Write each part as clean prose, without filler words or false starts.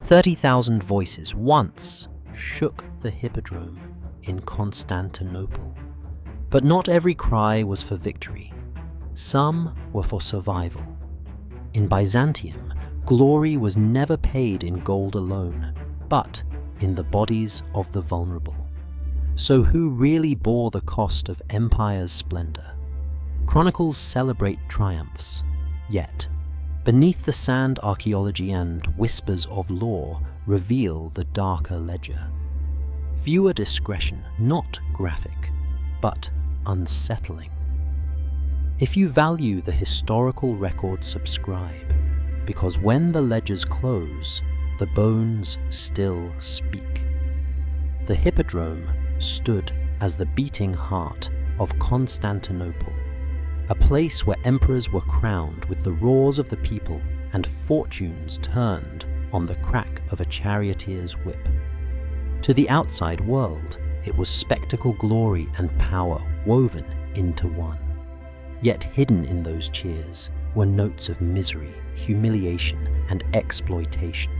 30,000 voices once shook the Hippodrome in Constantinople. But not every cry was for victory. Some were for survival. In Byzantium, glory was never paid in gold alone, but in the bodies of the vulnerable. So who really bore the cost of empire's splendor? Chronicles celebrate triumphs, yet beneath the sand archaeology and whispers of lore reveal the darker ledger. Viewer discretion, not graphic, but unsettling. If you value the historical record, subscribe, because when the ledgers close, the bones still speak. The Hippodrome stood as the beating heart of Constantinople, a place where emperors were crowned with the roars of the people and fortunes turned on the crack of a charioteer's whip. To the outside world, it was spectacle, glory, and power woven into one. Yet hidden in those cheers were notes of misery, humiliation, and exploitation.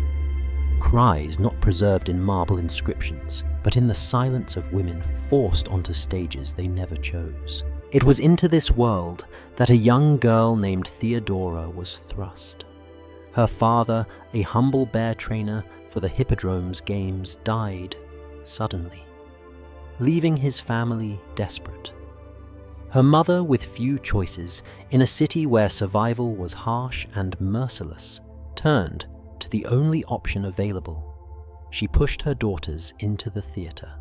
Cries not preserved in marble inscriptions, but in the silence of women forced onto stages they never chose. It was into this world that a young girl named Theodora was thrust. Her father, a humble bear trainer for the Hippodrome's games, died suddenly, leaving his family desperate. Her mother, with few choices, in a city where survival was harsh and merciless, turned to the only option available. She pushed her daughters into the theatre.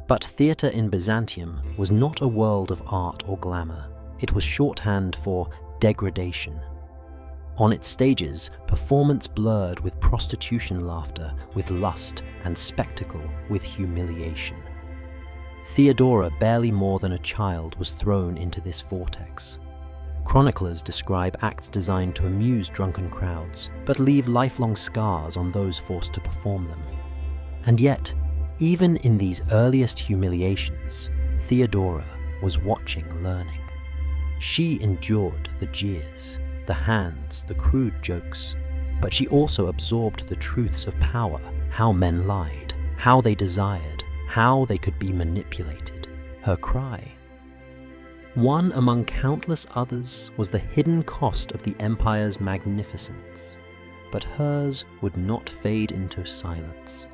But theatre in Byzantium was not a world of art or glamour. It was shorthand for degradation. On its stages, performance blurred with prostitution, laughter with lust, and spectacle with humiliation. Theodora, barely more than a child, was thrown into this vortex. Chroniclers describe acts designed to amuse drunken crowds, but leave lifelong scars on those forced to perform them. And yet, even in these earliest humiliations, Theodora was watching, learning. She endured the jeers, the hands, the crude jokes, but she also absorbed the truths of power, how men lied, how they desired, how they could be manipulated. Her cry, one among countless others, was the hidden cost of the empire's magnificence. But hers would not fade into silence.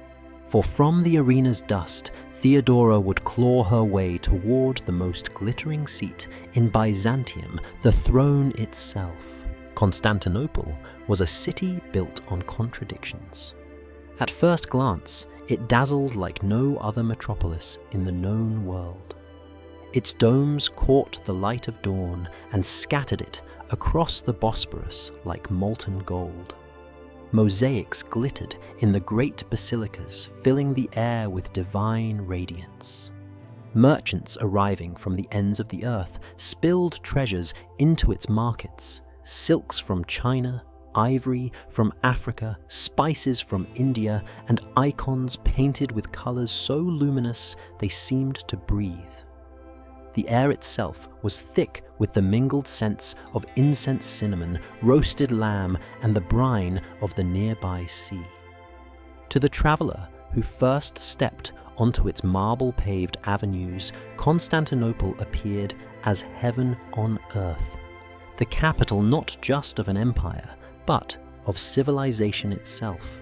For from the arena's dust, Theodora would claw her way toward the most glittering seat in Byzantium, the throne itself. Constantinople was a city built on contradictions. At first glance, it dazzled like no other metropolis in the known world. Its domes caught the light of dawn and scattered it across the Bosporus like molten gold. Mosaics glittered in the great basilicas, filling the air with divine radiance. Merchants arriving from the ends of the earth spilled treasures into its markets, silks from China, ivory from Africa, spices from India, and icons painted with colors so luminous they seemed to breathe. The air itself was thick with the mingled scents of incense, cinnamon, roasted lamb, and the brine of the nearby sea. To the traveler who first stepped onto its marble-paved avenues, Constantinople appeared as heaven on earth, the capital not just of an empire, but of civilization itself.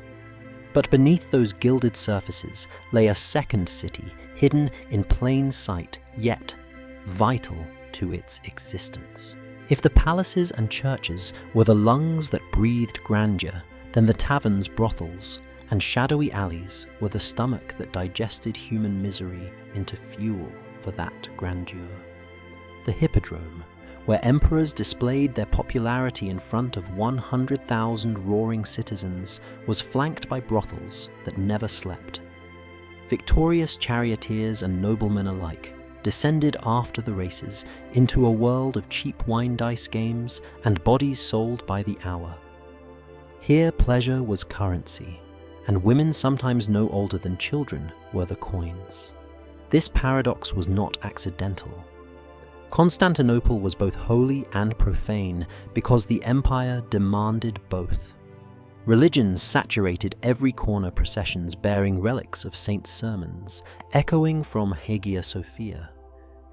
But beneath those gilded surfaces lay a second city, hidden in plain sight, yet vital to its existence. If the palaces and churches were the lungs that breathed grandeur, then the taverns, brothels, and shadowy alleys were the stomach that digested human misery into fuel for that grandeur. The Hippodrome, where emperors displayed their popularity in front of 100,000 roaring citizens, was flanked by brothels that never slept. Victorious charioteers and noblemen alike descended after the races into a world of cheap wine dice games and bodies sold by the hour. Here pleasure was currency, and women sometimes no older than children were the coins. This paradox was not accidental. Constantinople was both holy and profane because the empire demanded both. Religion saturated every corner, processions bearing relics of saints' sermons, echoing from Hagia Sophia,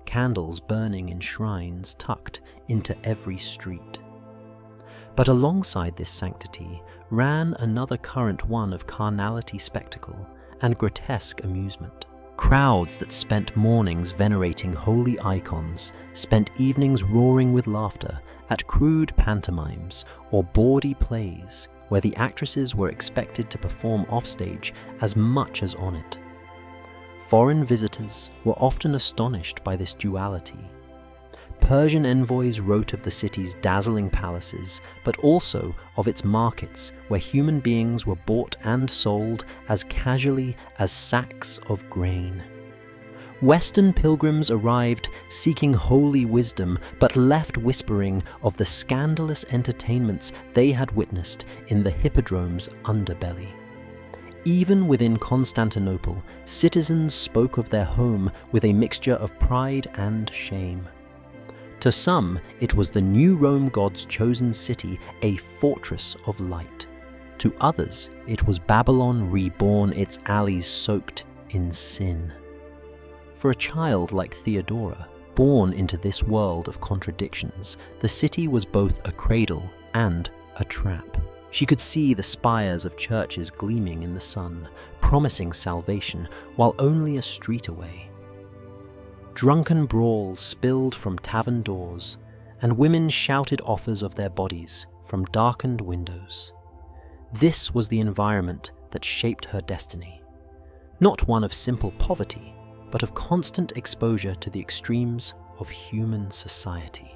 candles burning in shrines tucked into every street. But alongside this sanctity ran another current, one of carnality, spectacle, and grotesque amusement. Crowds that spent mornings venerating holy icons spent evenings roaring with laughter at crude pantomimes or bawdy plays where the actresses were expected to perform offstage as much as on it. Foreign visitors were often astonished by this duality. Persian envoys wrote of the city's dazzling palaces, but also of its markets where human beings were bought and sold as casually as sacks of grain. Western pilgrims arrived seeking holy wisdom, but left whispering of the scandalous entertainments they had witnessed in the hippodrome's underbelly. Even within Constantinople, citizens spoke of their home with a mixture of pride and shame. To some, it was the new Rome god's chosen city, a fortress of light. To others, it was Babylon reborn, its alleys soaked in sin. For a child like Theodora, born into this world of contradictions, the city was both a cradle and a trap. She could see the spires of churches gleaming in the sun, promising salvation, while only a street away. Drunken brawls spilled from tavern doors, and women shouted offers of their bodies from darkened windows. This was the environment that shaped her destiny, not one of simple poverty, but of constant exposure to the extremes of human society.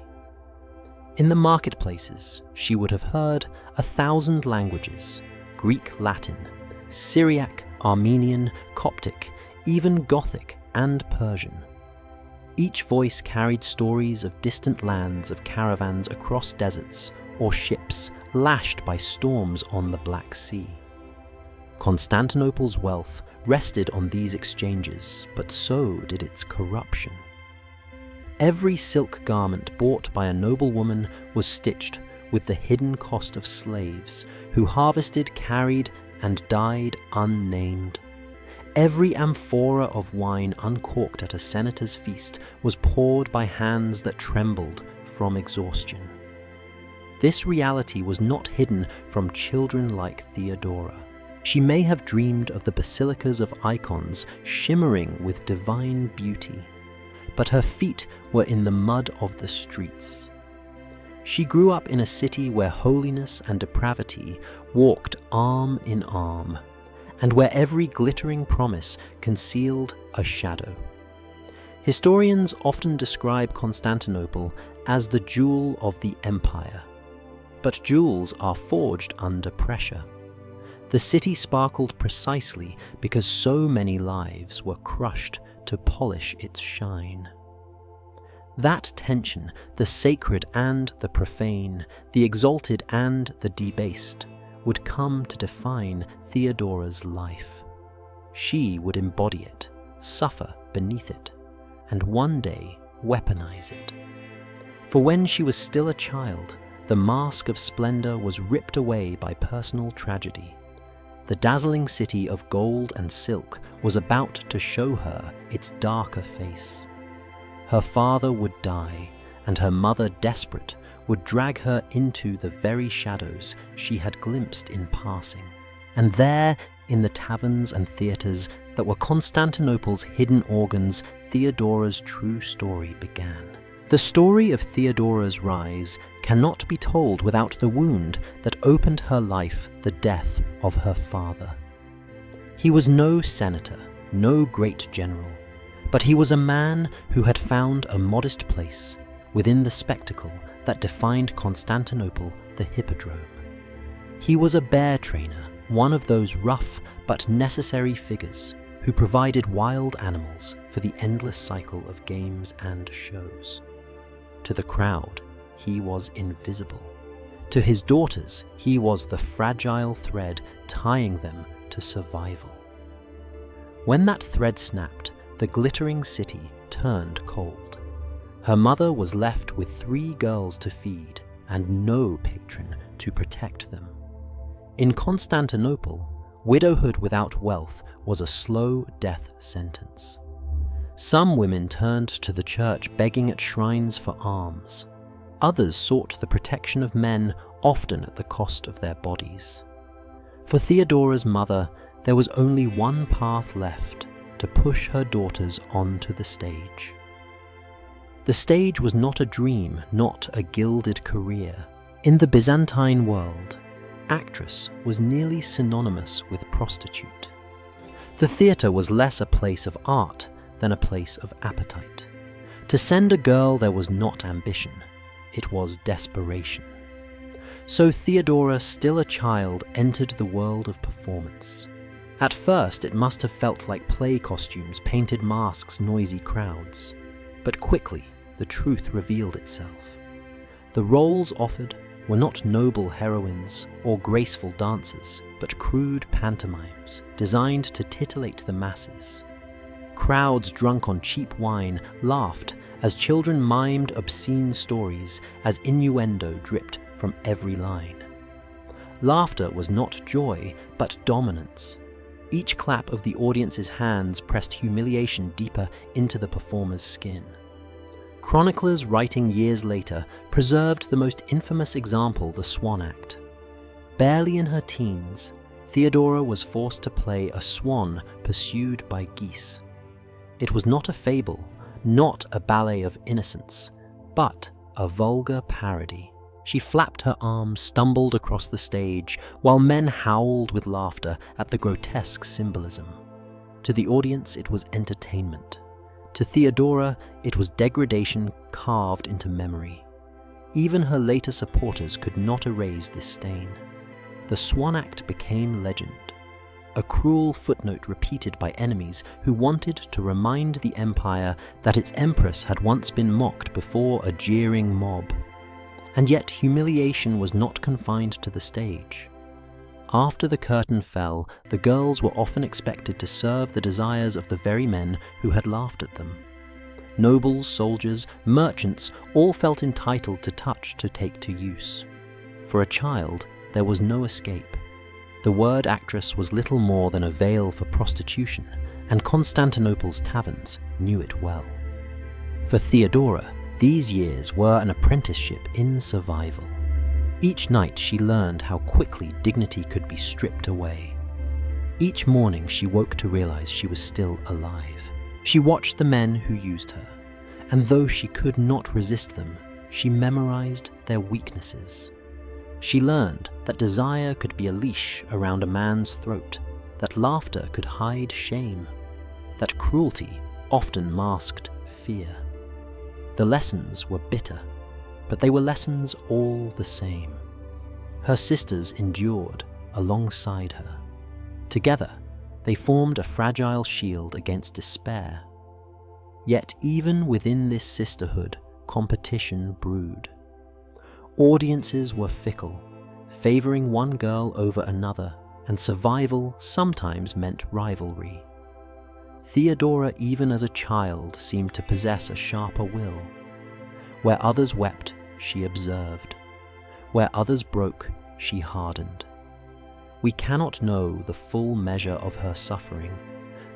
In the marketplaces, she would have heard 1,000 languages: Greek, Latin, Syriac, Armenian, Coptic, even Gothic and Persian. Each voice carried stories of distant lands, of caravans across deserts, or ships lashed by storms on the Black Sea. Constantinople's wealth rested on these exchanges, but so did its corruption. Every silk garment bought by a noblewoman was stitched with the hidden cost of slaves who harvested, carried, and died unnamed. Every amphora of wine uncorked at a senator's feast was poured by hands that trembled from exhaustion. This reality was not hidden from children like Theodora. She may have dreamed of the basilicas of icons shimmering with divine beauty, but her feet were in the mud of the streets. She grew up in a city where holiness and depravity walked arm in arm, and where every glittering promise concealed a shadow. Historians often describe Constantinople as the jewel of the empire, but jewels are forged under pressure. The city sparkled precisely because so many lives were crushed to polish its shine. That tension, the sacred and the profane, the exalted and the debased, would come to define Theodora's life. She would embody it, suffer beneath it, and one day weaponize it. For when she was still a child, the mask of splendor was ripped away by personal tragedy. The dazzling city of gold and silk was about to show her its darker face. Her father would die, and her mother, desperate, would drag her into the very shadows she had glimpsed in passing. And there, in the taverns and theatres that were Constantinople's hidden organs, Theodora's true story began. The story of Theodora's rise cannot be told without the wound that opened her life, the death of her father. He was no senator, no great general, but he was a man who had found a modest place within the spectacle that defined Constantinople, the Hippodrome. He was a bear trainer, one of those rough but necessary figures who provided wild animals for the endless cycle of games and shows. To the crowd, he was invisible. To his daughters, he was the fragile thread tying them to survival. When that thread snapped, the glittering city turned cold. Her mother was left with 3 girls to feed and no patron to protect them. In Constantinople, widowhood without wealth was a slow death sentence. Some women turned to the church begging at shrines for alms. Others sought the protection of men, often at the cost of their bodies. For Theodora's mother, there was only one path left: to push her daughters onto the stage. The stage was not a dream, not a gilded career. In the Byzantine world, actress was nearly synonymous with prostitute. The theatre was less a place of art than a place of appetite. To send a girl there was not ambition, it was desperation. So Theodora, still a child, entered the world of performance. At first it must have felt like play costumes, painted masks, noisy crowds. But quickly the truth revealed itself. The roles offered were not noble heroines or graceful dancers, but crude pantomimes designed to titillate the masses. Crowds drunk on cheap wine laughed as children mimed obscene stories as innuendo dripped from every line. Laughter was not joy, but dominance. Each clap of the audience's hands pressed humiliation deeper into the performer's skin. Chroniclers writing years later preserved the most infamous example, the Swan Act. Barely in her teens, Theodora was forced to play a swan pursued by geese. It was not a fable, not a ballet of innocence, but a vulgar parody. She flapped her arms, stumbled across the stage, while men howled with laughter at the grotesque symbolism. To the audience, it was entertainment. To Theodora, it was degradation carved into memory. Even her later supporters could not erase this stain. The Swan Act became legend, a cruel footnote repeated by enemies who wanted to remind the empire that its empress had once been mocked before a jeering mob. And yet humiliation was not confined to the stage. After the curtain fell, the girls were often expected to serve the desires of the very men who had laughed at them. Nobles, soldiers, merchants all felt entitled to touch, to take to use. For a child, there was no escape. The word actress was little more than a veil for prostitution, and Constantinople's taverns knew it well. For Theodora, these years were an apprenticeship in survival. Each night she learned how quickly dignity could be stripped away. Each morning she woke to realize she was still alive. She watched the men who used her, and though she could not resist them, she memorized their weaknesses. She learned that desire could be a leash around a man's throat, that laughter could hide shame, that cruelty often masked fear. The lessons were bitter, but they were lessons all the same. Her sisters endured alongside her. Together, they formed a fragile shield against despair. Yet even within this sisterhood, competition brewed. Audiences were fickle, favoring one girl over another, and survival sometimes meant rivalry. Theodora, even as a child, seemed to possess a sharper will. Where others wept, she observed. Where others broke, she hardened. We cannot know the full measure of her suffering.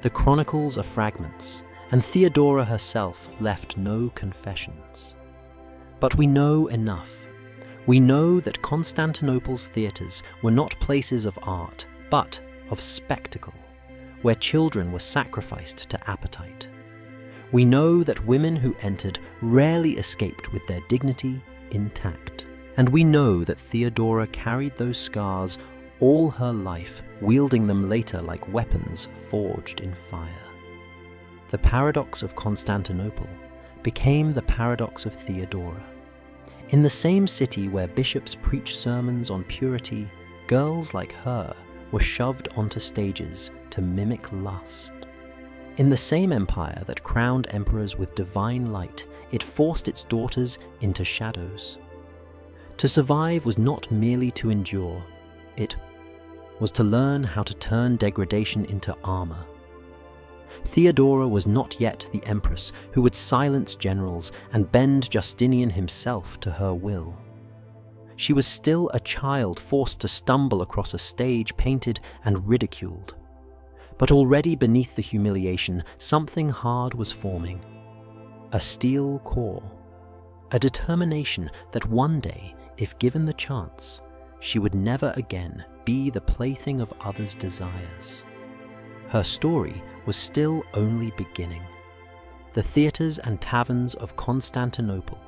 The chronicles are fragments, and Theodora herself left no confessions. But we know enough. We know that Constantinople's theatres were not places of art, but of spectacle, where children were sacrificed to appetite. We know that women who entered rarely escaped with their dignity intact. And we know that Theodora carried those scars all her life, wielding them later like weapons forged in fire. The paradox of Constantinople became the paradox of Theodora. In the same city where bishops preached sermons on purity, girls like her were shoved onto stages to mimic lust. In the same empire that crowned emperors with divine light, it forced its daughters into shadows. To survive was not merely to endure, it was to learn how to turn degradation into armor. Theodora was not yet the empress who would silence generals and bend Justinian himself to her will. She was still a child forced to stumble across a stage painted and ridiculed. But already beneath the humiliation, something hard was forming. A steel core. A determination that one day, if given the chance, she would never again be the plaything of others' desires. Her story was still only beginning. The theatres and taverns of Constantinople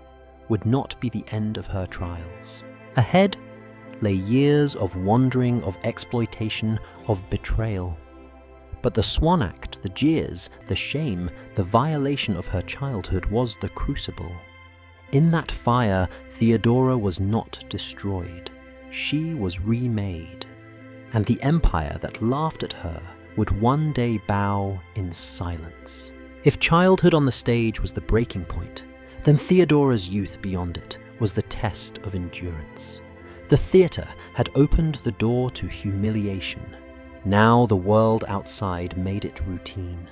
would not be the end of her trials. Ahead lay years of wandering, of exploitation, of betrayal. But the swan act, the jeers, the shame, the violation of her childhood was the crucible. In that fire, Theodora was not destroyed. She was remade. And the empire that laughed at her would one day bow in silence. If childhood on the stage was the breaking point, then Theodora's youth beyond it was the test of endurance. The theatre had opened the door to humiliation. Now the world outside made it routine.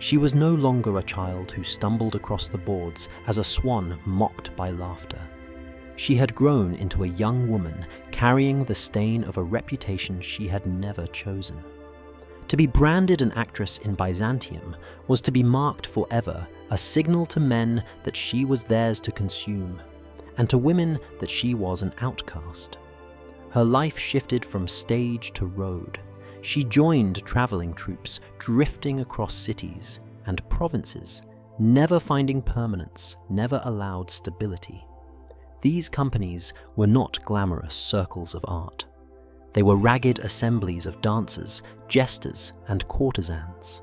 She was no longer a child who stumbled across the boards as a swan mocked by laughter. She had grown into a young woman carrying the stain of a reputation she had never chosen. To be branded an actress in Byzantium was to be marked forever, a signal to men that she was theirs to consume, and to women that she was an outcast. Her life shifted from stage to road. She joined traveling troops, drifting across cities and provinces, never finding permanence, never allowed stability. These companies were not glamorous circles of art. They were ragged assemblies of dancers, jesters, and courtesans,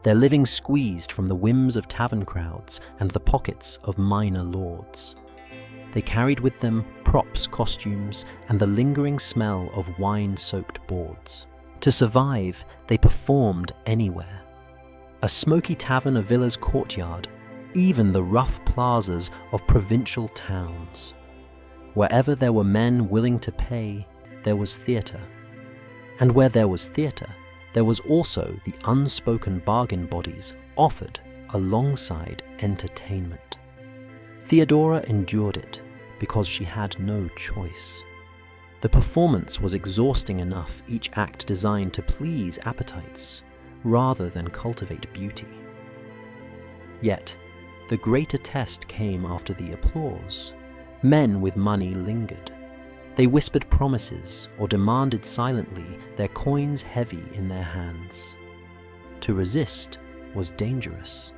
their living squeezed from the whims of tavern crowds and the pockets of minor lords. They carried with them props, costumes, and the lingering smell of wine-soaked boards. To survive, they performed anywhere. A smoky tavern, a villa's courtyard, even the rough plazas of provincial towns. Wherever there were men willing to pay, there was theatre. And where there was theatre, there was also the unspoken bargain bodies offered alongside entertainment. Theodora endured it because she had no choice. The performance was exhausting enough, each act designed to please appetites rather than cultivate beauty. Yet, the greater test came after the applause. Men with money lingered. They whispered promises or demanded silently, their coins heavy in their hands. To resist was dangerous.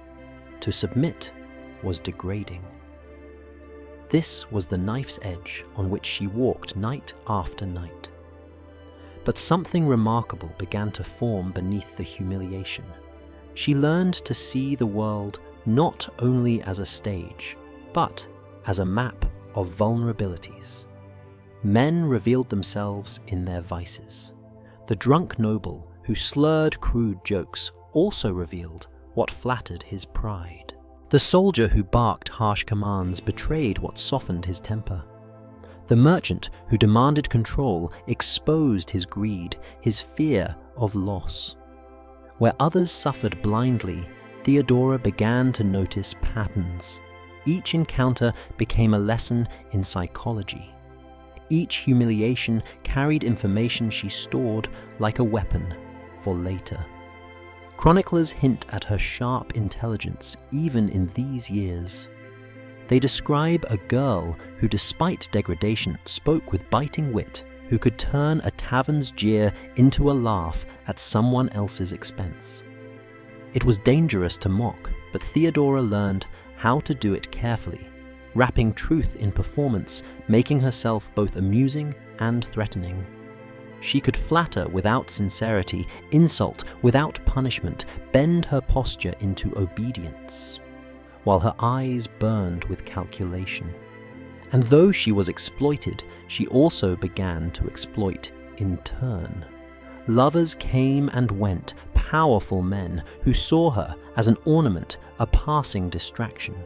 To submit was degrading. This was the knife's edge on which she walked night after night. But something remarkable began to form beneath the humiliation. She learned to see the world not only as a stage, but as a map of vulnerabilities. Men revealed themselves in their vices. The drunk noble who slurred crude jokes also revealed what flattered his pride. The soldier who barked harsh commands betrayed what softened his temper. The merchant who demanded control exposed his greed, his fear of loss. Where others suffered blindly, Theodora began to notice patterns. Each encounter became a lesson in psychology. Each humiliation carried information she stored like a weapon for later. Chroniclers hint at her sharp intelligence even in these years. They describe a girl who, despite degradation, spoke with biting wit, who could turn a tavern's jeer into a laugh at someone else's expense. It was dangerous to mock, but Theodora learned how to do it carefully, wrapping truth in performance, making herself both amusing and threatening. She could flatter without sincerity, insult without punishment, bend her posture into obedience, while her eyes burned with calculation. And though she was exploited, she also began to exploit in turn. Lovers came and went, powerful men who saw her as an ornament, a passing distraction.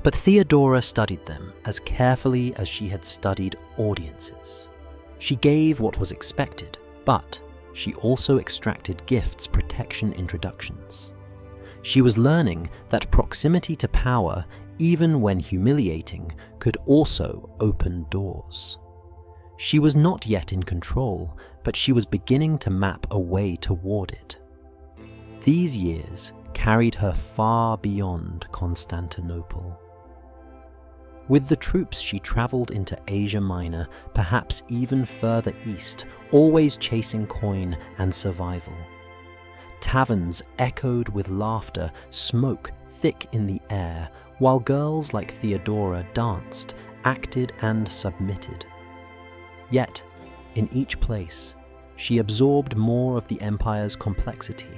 But Theodora studied them as carefully as she had studied audiences. She gave what was expected, but she also extracted gifts, protection, introductions. She was learning that proximity to power, even when humiliating, could also open doors. She was not yet in control, but she was beginning to map a way toward it. These years carried her far beyond Constantinople. With the troops, she traveled into Asia Minor, perhaps even further east, always chasing coin and survival. Taverns echoed with laughter, smoke thick in the air, while girls like Theodora danced, acted, and submitted. Yet, in each place, she absorbed more of the empire's complexity,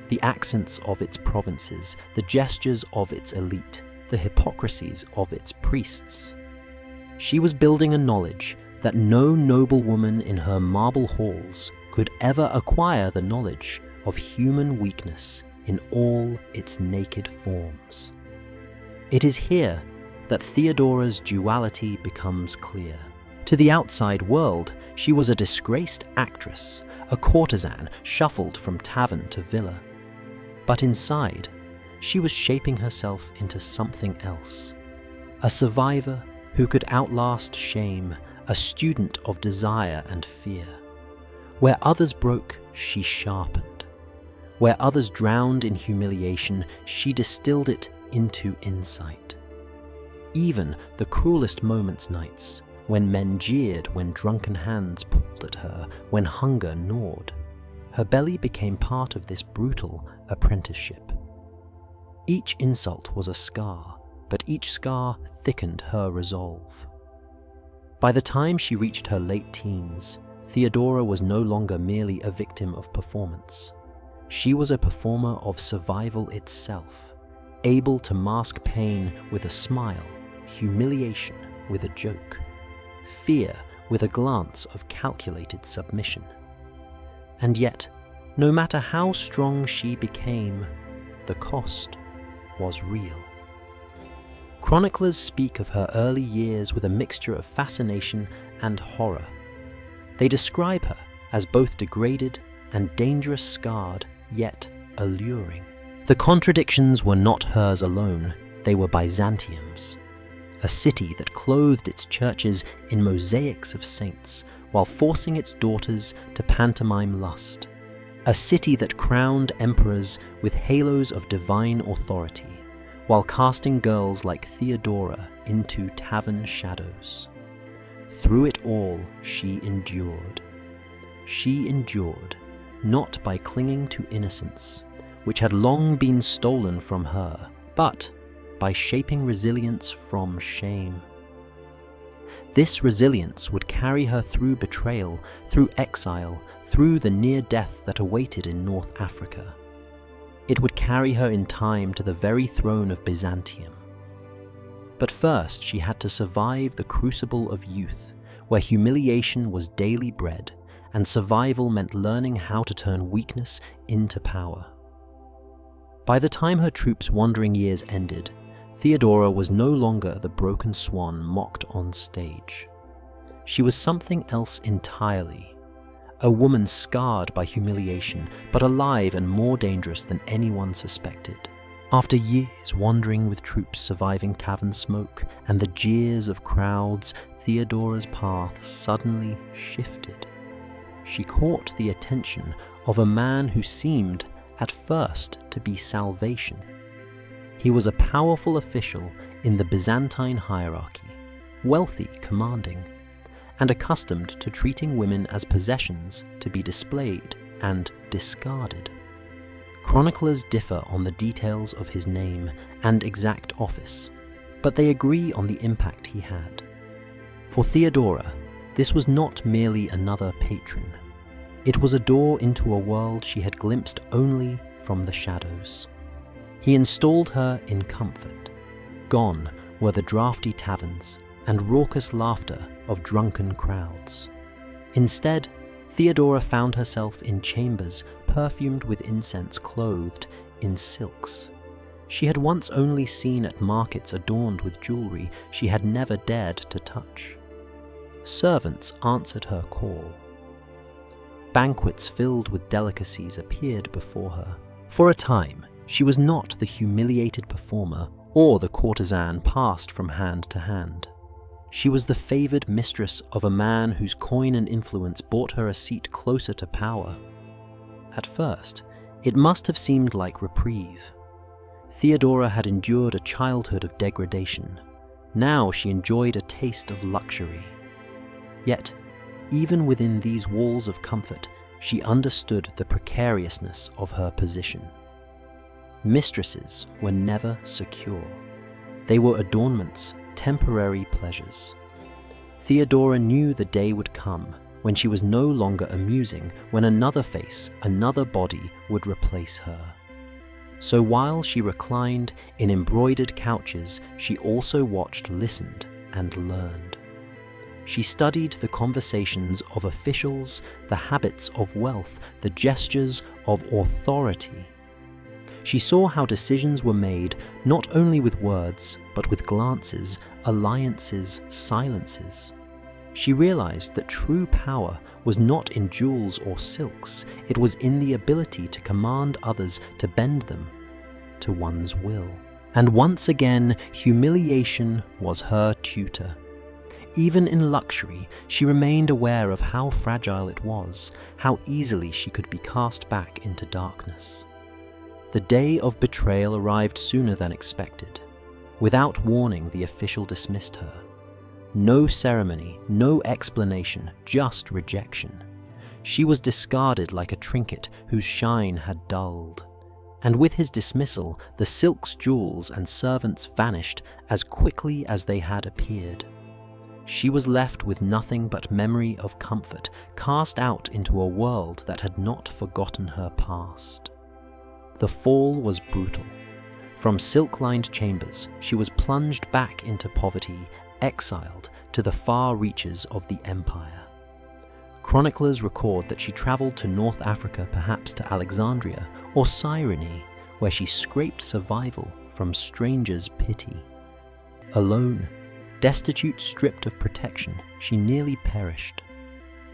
the accents of its provinces, the gestures of its elite, the hypocrisies of its priests. She was building a knowledge that no noble woman in her marble halls could ever acquire, the knowledge of human weakness in all its naked forms. It is here that Theodora's duality becomes clear. To the outside world, she was a disgraced actress, a courtesan shuffled from tavern to villa. But inside, she was shaping herself into something else. A survivor who could outlast shame, a student of desire and fear. Where others broke, she sharpened. Where others drowned in humiliation, she distilled it into insight. Even the cruelest moments nights, when men jeered, when drunken hands pulled at her, when hunger gnawed, her belly became part of this brutal apprenticeship. Each insult was a scar, but each scar thickened her resolve. By the time she reached her late teens, Theodora was no longer merely a victim of performance. She was a performer of survival itself, able to mask pain with a smile, humiliation with a joke, fear with a glance of calculated submission. And yet, no matter how strong she became, the cost was real. Chroniclers speak of her early years with a mixture of fascination and horror. They describe her as both degraded and dangerous scarred, yet alluring. The contradictions were not hers alone, they were Byzantium's. A city that clothed its churches in mosaics of saints, while forcing its daughters to pantomime lust. A city that crowned emperors with halos of divine authority, while casting girls like Theodora into tavern shadows. Through it all, she endured. She endured, not by clinging to innocence, which had long been stolen from her, but by shaping resilience from shame. This resilience would carry her through betrayal, through exile, through the near death that awaited in North Africa. It would carry her in time to the very throne of Byzantium. But first she had to survive the crucible of youth, where humiliation was daily bread, and survival meant learning how to turn weakness into power. By the time her troops' wandering years ended, Theodora was no longer the broken swan mocked on stage. She was something else entirely. A woman scarred by humiliation, but alive and more dangerous than anyone suspected. After years wandering with troops surviving tavern smoke and the jeers of crowds, Theodora's path suddenly shifted. She caught the attention of a man who seemed, at first, to be salvation. He was a powerful official in the Byzantine hierarchy, wealthy, commanding, and accustomed to treating women as possessions to be displayed and discarded. Chroniclers differ on the details of his name and exact office, but they agree on the impact he had. For Theodora, this was not merely another patron. It was a door into a world she had glimpsed only from the shadows. He installed her in comfort. Gone were the draughty taverns and raucous laughter of drunken crowds. Instead, Theodora found herself in chambers perfumed with incense, clothed in silks. She had once only seen at markets adorned with jewelry she had never dared to touch. Servants answered her call. Banquets filled with delicacies appeared before her. For a time, she was not the humiliated performer or the courtesan passed from hand to hand. She was the favored mistress of a man whose coin and influence brought her a seat closer to power. At first, it must have seemed like reprieve. Theodora had endured a childhood of degradation. Now she enjoyed a taste of luxury. Yet, even within these walls of comfort, she understood the precariousness of her position. Mistresses were never secure. They were adornments, temporary pleasures. Theodora knew the day would come when she was no longer amusing, when another face, another body would replace her. So while she reclined in embroidered couches, she also watched, listened, and learned. She studied the conversations of officials, the habits of wealth, the gestures of authority. She saw how decisions were made not only with words, but with glances, alliances, silences. She realized that true power was not in jewels or silks, it was in the ability to command others to bend them to one's will. And once again, humiliation was her tutor. Even in luxury, she remained aware of how fragile it was, how easily she could be cast back into darkness. The day of betrayal arrived sooner than expected. Without warning, the official dismissed her. No ceremony, no explanation, just rejection. She was discarded like a trinket whose shine had dulled. And with his dismissal, the silks, jewels, and servants vanished as quickly as they had appeared. She was left with nothing but memory of comfort, cast out into a world that had not forgotten her past. The fall was brutal. From silk-lined chambers, she was plunged back into poverty, exiled to the far reaches of the empire. Chroniclers record that she traveled to North Africa, perhaps to Alexandria or Cyrene, where she scraped survival from strangers' pity. Alone, destitute, stripped of protection, she nearly perished.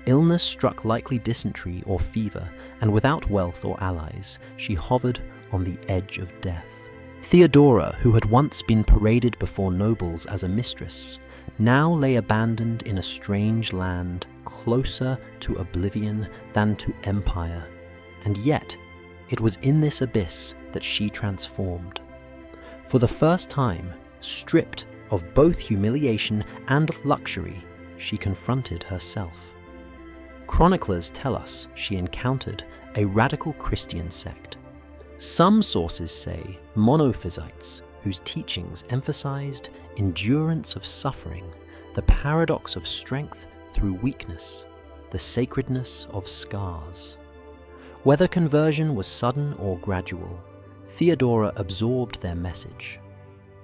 Illness struck, likely dysentery or fever, and without wealth or allies, she hovered on the edge of death. Theodora, who had once been paraded before nobles as a mistress, now lay abandoned in a strange land, closer to oblivion than to empire. And yet, it was in this abyss that she transformed. For the first time, stripped of both humiliation and luxury, she confronted herself. Chroniclers tell us she encountered a radical Christian sect. Some sources say monophysites, whose teachings emphasized endurance of suffering, the paradox of strength through weakness, the sacredness of scars. Whether conversion was sudden or gradual, Theodora absorbed their message.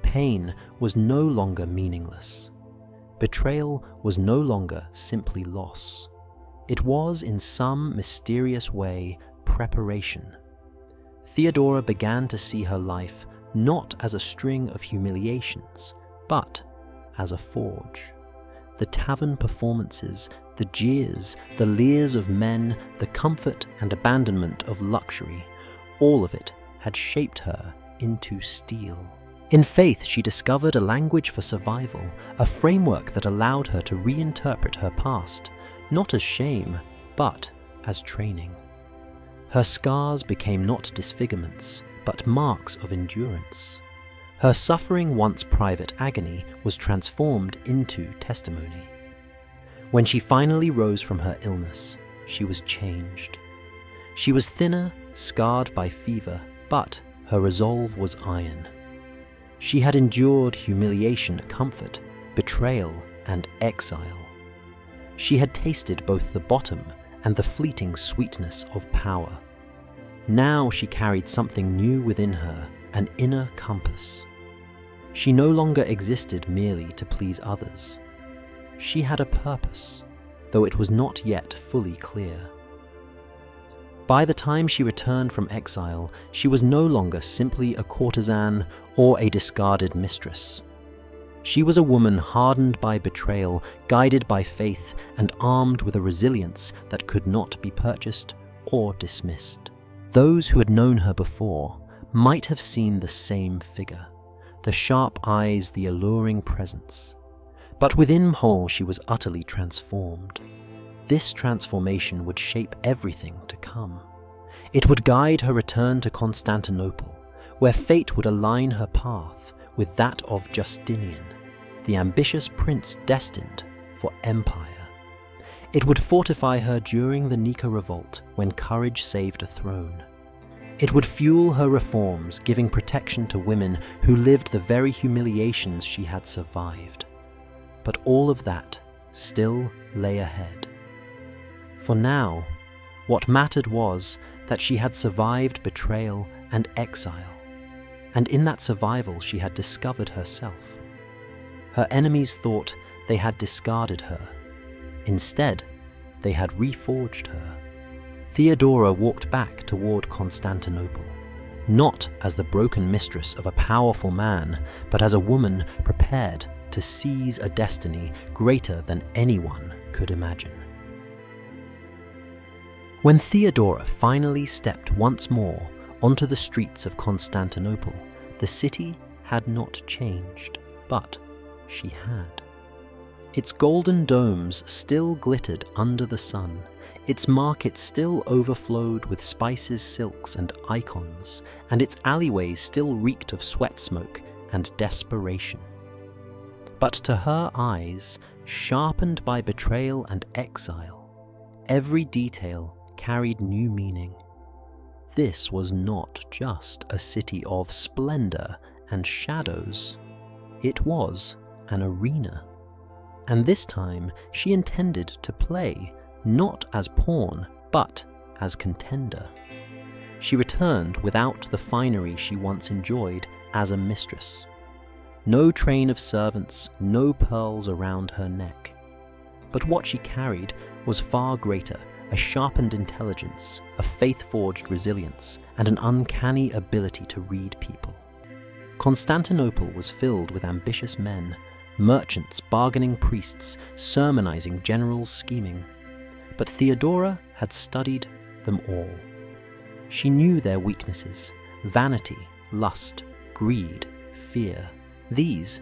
Pain was no longer meaningless. Betrayal was no longer simply loss. It was, in some mysterious way, preparation. Theodora began to see her life not as a string of humiliations, but as a forge. The tavern performances, the jeers, the leers of men, the comfort and abandonment of luxury, all of it had shaped her into steel. In faith, she discovered a language for survival, a framework that allowed her to reinterpret her past, not as shame, but as training. Her scars became not disfigurements, but marks of endurance. Her suffering, once private agony, was transformed into testimony. When she finally rose from her illness, she was changed. She was thinner, scarred by fever, but her resolve was iron. She had endured humiliation, comfort, betrayal, and exile. She had tasted both the bottom and the fleeting sweetness of power. Now she carried something new within her, an inner compass. She no longer existed merely to please others. She had a purpose, though it was not yet fully clear. By the time she returned from exile, she was no longer simply a courtesan or a discarded mistress. She was a woman hardened by betrayal, guided by faith, and armed with a resilience that could not be purchased or dismissed. Those who had known her before might have seen the same figure, the sharp eyes, the alluring presence. But within Mhol she was utterly transformed. This transformation would shape everything to come. It would guide her return to Constantinople, where fate would align her path with that of Justinian, the ambitious prince destined for empire. It would fortify her during the Nika revolt when courage saved a throne. It would fuel her reforms, giving protection to women who lived the very humiliations she had survived. But all of that still lay ahead. For now, what mattered was that she had survived betrayal and exile, and in that survival she had discovered herself. Her enemies thought they had discarded her. Instead, they had reforged her. Theodora walked back toward Constantinople, not as the broken mistress of a powerful man, but as a woman prepared to seize a destiny greater than anyone could imagine. When Theodora finally stepped once more onto the streets of Constantinople, the city had not changed, but she had. Its golden domes still glittered under the sun, its markets still overflowed with spices, silks, and icons, and its alleyways still reeked of sweat smoke and desperation. But to her eyes, sharpened by betrayal and exile, every detail carried new meaning. This was not just a city of splendor and shadows. It was an arena. And this time she intended to play, not as pawn, but as contender. She returned without the finery she once enjoyed as a mistress. No train of servants, no pearls around her neck. But what she carried was far greater, a sharpened intelligence, a faith-forged resilience, and an uncanny ability to read people. Constantinople was filled with ambitious men, merchants, bargaining priests, sermonizing generals scheming. But Theodora had studied them all. She knew their weaknesses: vanity, lust, greed, fear. These,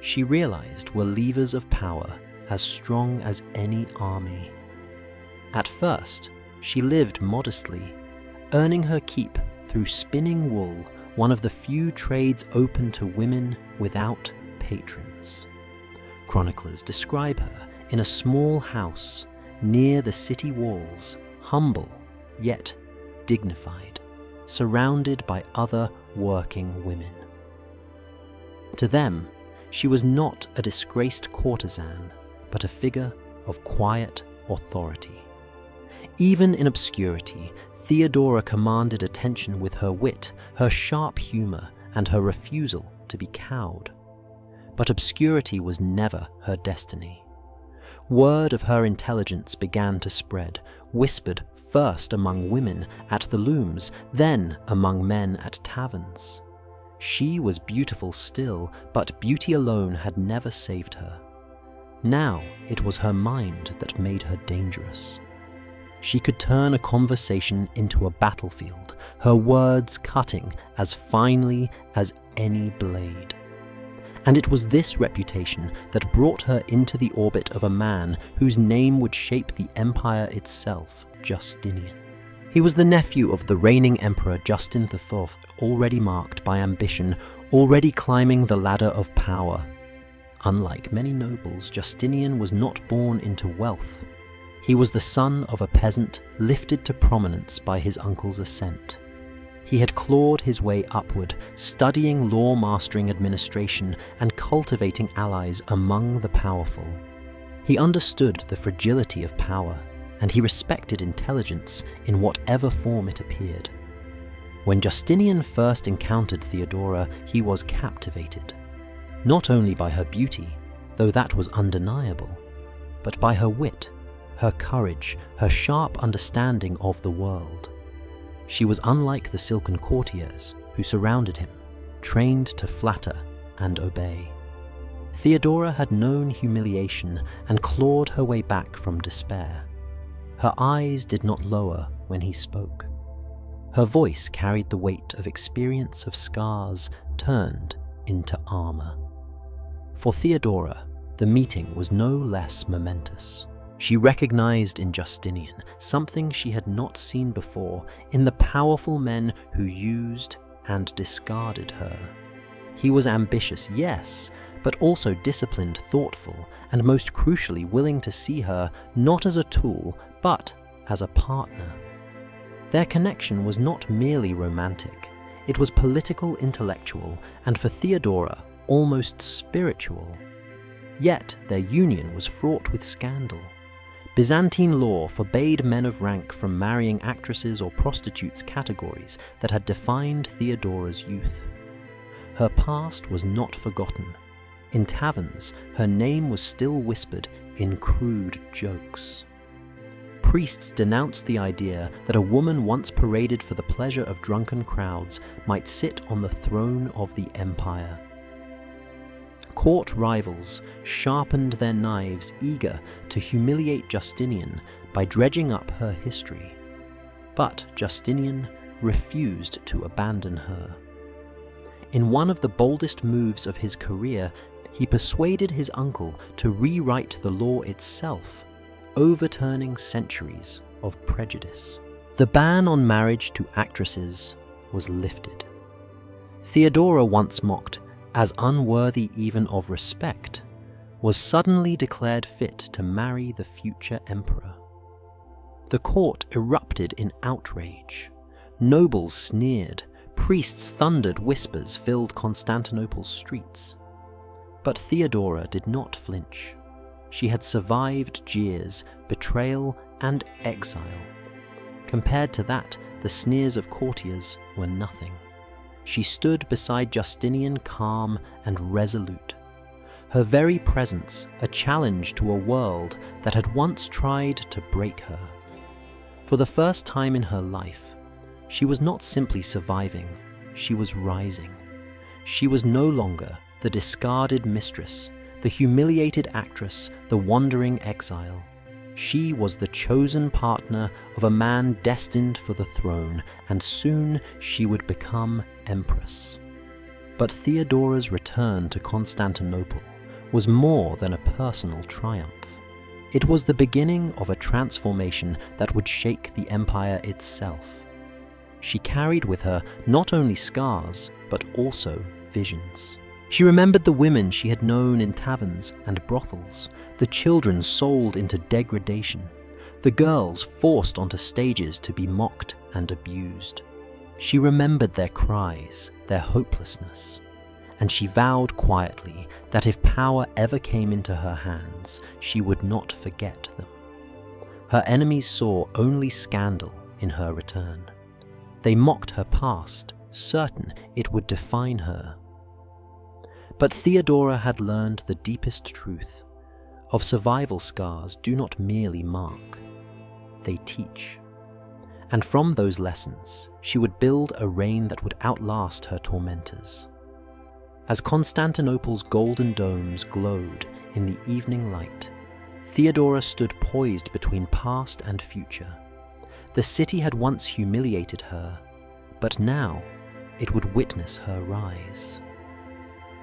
she realized, were levers of power as strong as any army. At first, she lived modestly, earning her keep through spinning wool, one of the few trades open to women without patrons. Chroniclers describe her in a small house near the city walls, humble yet dignified, surrounded by other working women. To them, she was not a disgraced courtesan, but a figure of quiet authority. Even in obscurity, Theodora commanded attention with her wit, her sharp humor, and her refusal to be cowed. But obscurity was never her destiny. Word of her intelligence began to spread, whispered first among women at the looms, then among men at taverns. She was beautiful still, but beauty alone had never saved her. Now it was her mind that made her dangerous. She could turn a conversation into a battlefield, her words cutting as finely as any blade. And it was this reputation that brought her into the orbit of a man whose name would shape the empire itself, Justinian. He was the nephew of the reigning emperor Justin IV, already marked by ambition, already climbing the ladder of power. Unlike many nobles, Justinian was not born into wealth. He was the son of a peasant lifted to prominence by his uncle's ascent. He had clawed his way upward, studying law-mastering administration and cultivating allies among the powerful. He understood the fragility of power, and he respected intelligence in whatever form it appeared. When Justinian first encountered Theodora, he was captivated, not only by her beauty, though that was undeniable, but by her wit, her courage, her sharp understanding of the world. She was unlike the silken courtiers who surrounded him, trained to flatter and obey. Theodora had known humiliation and clawed her way back from despair. Her eyes did not lower when he spoke. Her voice carried the weight of experience of scars turned into armor. For Theodora, the meeting was no less momentous. She recognized in Justinian something she had not seen before in the powerful men who used and discarded her. He was ambitious, yes, but also disciplined, thoughtful, and most crucially willing to see her not as a tool, but as a partner. Their connection was not merely romantic, it was political, intellectual, and for Theodora, almost spiritual. Yet their union was fraught with scandal. Byzantine law forbade men of rank from marrying actresses or prostitutes, categories that had defined Theodora's youth. Her past was not forgotten. In taverns, her name was still whispered in crude jokes. Priests denounced the idea that a woman once paraded for the pleasure of drunken crowds might sit on the throne of the empire. Court rivals sharpened their knives, eager to humiliate Justinian by dredging up her history. But Justinian refused to abandon her. In one of the boldest moves of his career, he persuaded his uncle to rewrite the law itself, overturning centuries of prejudice. The ban on marriage to actresses was lifted. Theodora, once mocked as unworthy even of respect, was suddenly declared fit to marry the future emperor. The court erupted in outrage. Nobles sneered, priests thundered, whispers filled Constantinople's streets. But Theodora did not flinch. She had survived jeers, betrayal, and exile. Compared to that, the sneers of courtiers were nothing. She stood beside Justinian, calm and resolute. Her very presence a challenge to a world that had once tried to break her. For the first time in her life, she was not simply surviving, she was rising. She was no longer the discarded mistress, the humiliated actress, the wandering exile. She was the chosen partner of a man destined for the throne, and soon she would become empress. But Theodora's return to Constantinople was more than a personal triumph. It was the beginning of a transformation that would shake the empire itself. She carried with her not only scars, but also visions. She remembered the women she had known in taverns and brothels, the children sold into degradation, the girls forced onto stages to be mocked and abused. She remembered their cries, their hopelessness, and she vowed quietly that if power ever came into her hands, she would not forget them. Her enemies saw only scandal in her return. They mocked her past, certain it would define her. But Theodora had learned the deepest truth. Of survival scars do not merely mark, they teach. And from those lessons, she would build a reign that would outlast her tormentors. As Constantinople's golden domes glowed in the evening light, Theodora stood poised between past and future. The city had once humiliated her, but now it would witness her rise.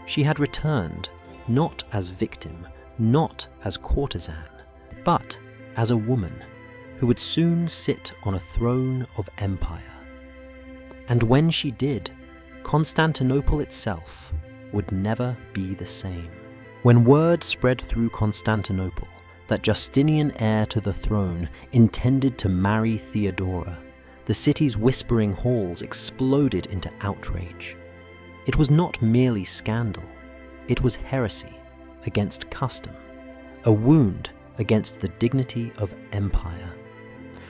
She had returned, not as victim, not as courtesan, but as a woman who would soon sit on a throne of empire. And when she did, Constantinople itself would never be the same. When word spread through Constantinople that Justinian, heir to the throne, intended to marry Theodora, the city's whispering halls exploded into outrage. It was not merely scandal, it was heresy against custom, a wound against the dignity of empire.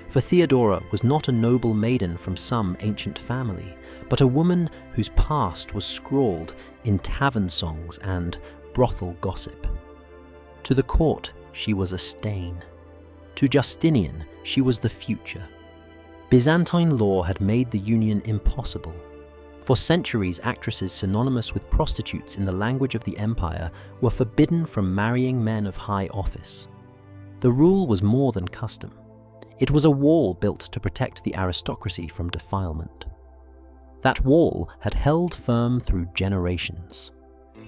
For Theodora was not a noble maiden from some ancient family, but a woman whose past was scrawled in tavern songs and brothel gossip. To the court, she was a stain. To Justinian, she was the future. Byzantine law had made the union impossible. For centuries, actresses synonymous with prostitutes in the language of the empire were forbidden from marrying men of high office. The rule was more than custom. It was a wall built to protect the aristocracy from defilement. That wall had held firm through generations.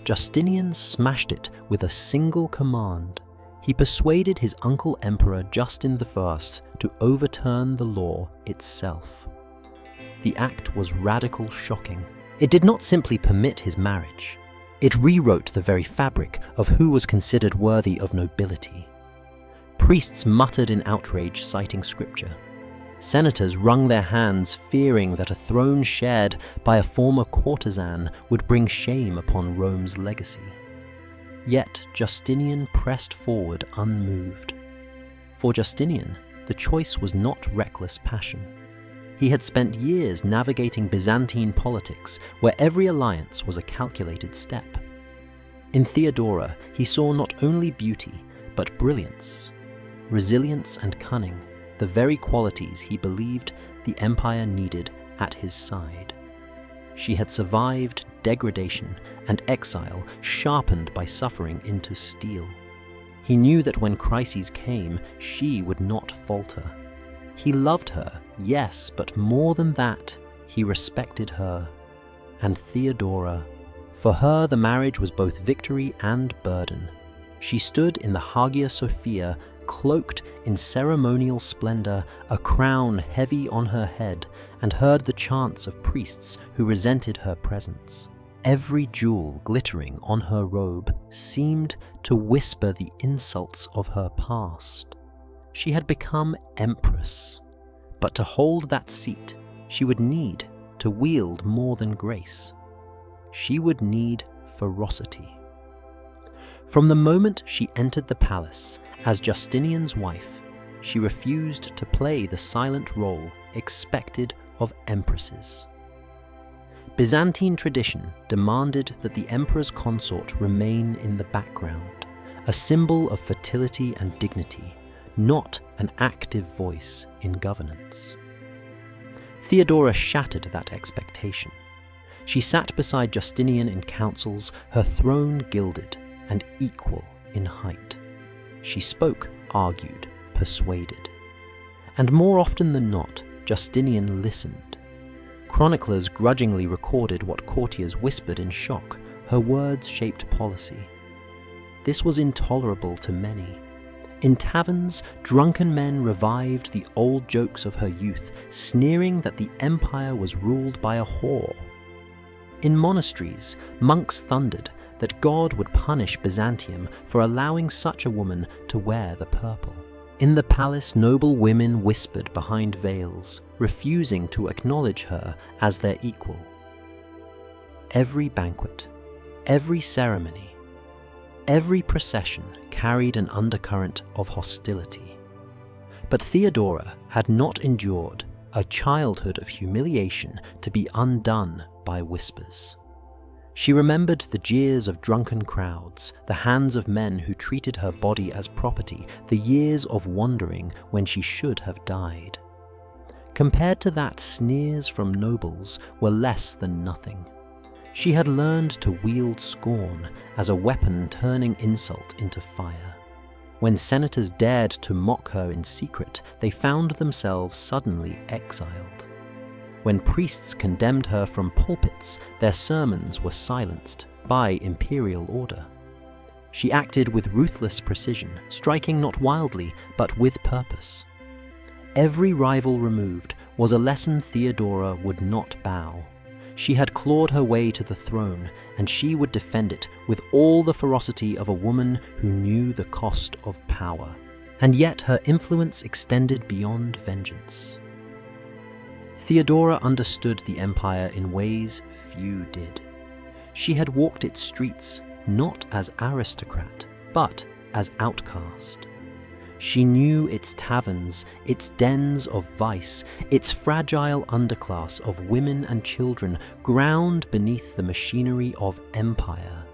Justinian smashed it with a single command. He persuaded his uncle Emperor Justin I to overturn the law itself. The act was radical shocking. It did not simply permit his marriage. It rewrote the very fabric of who was considered worthy of nobility. Priests muttered in outrage, citing scripture. Senators wrung their hands, fearing that a throne shared by a former courtesan would bring shame upon Rome's legacy. Yet Justinian pressed forward unmoved. For Justinian, the choice was not reckless passion. He had spent years navigating Byzantine politics, where every alliance was a calculated step. In Theodora, he saw not only beauty, but brilliance, resilience and cunning, the very qualities he believed the empire needed at his side. She had survived degradation and exile, sharpened by suffering into steel. He knew that when crises came, she would not falter. He loved her, yes, but more than that, he respected her. And Theodora, for her the marriage was both victory and burden. She stood in the Hagia Sophia, cloaked in ceremonial splendor, a crown heavy on her head, and heard the chants of priests who resented her presence. Every jewel glittering on her robe seemed to whisper the insults of her past. She had become empress, but to hold that seat, she would need to wield more than grace. She would need ferocity. From the moment she entered the palace as Justinian's wife, she refused to play the silent role expected of empresses. Byzantine tradition demanded that the emperor's consort remain in the background, a symbol of fertility and dignity, not an active voice in governance. Theodora shattered that expectation. She sat beside Justinian in councils, her throne gilded and equal in height. She spoke, argued, persuaded. And more often than not, Justinian listened. Chroniclers grudgingly recorded what courtiers whispered in shock. Her words shaped policy. This was intolerable to many. In taverns, drunken men revived the old jokes of her youth, sneering that the empire was ruled by a whore. In monasteries, monks thundered that God would punish Byzantium for allowing such a woman to wear the purple. In the palace, noble women whispered behind veils, refusing to acknowledge her as their equal. Every banquet, every ceremony, every procession carried an undercurrent of hostility. But Theodora had not endured a childhood of humiliation to be undone by whispers. She remembered the jeers of drunken crowds, the hands of men who treated her body as property, the years of wandering when she should have died. Compared to that, sneers from nobles were less than nothing. She had learned to wield scorn as a weapon, turning insult into fire. When senators dared to mock her in secret, they found themselves suddenly exiled. When priests condemned her from pulpits, their sermons were silenced by imperial order. She acted with ruthless precision, striking not wildly, but with purpose. Every rival removed was a lesson Theodora would not bow. She had clawed her way to the throne, and she would defend it with all the ferocity of a woman who knew the cost of power. And yet her influence extended beyond vengeance. Theodora understood the empire in ways few did. She had walked its streets not as aristocrat, but as outcast. She knew its taverns, its dens of vice, its fragile underclass of women and children ground beneath the machinery of empire.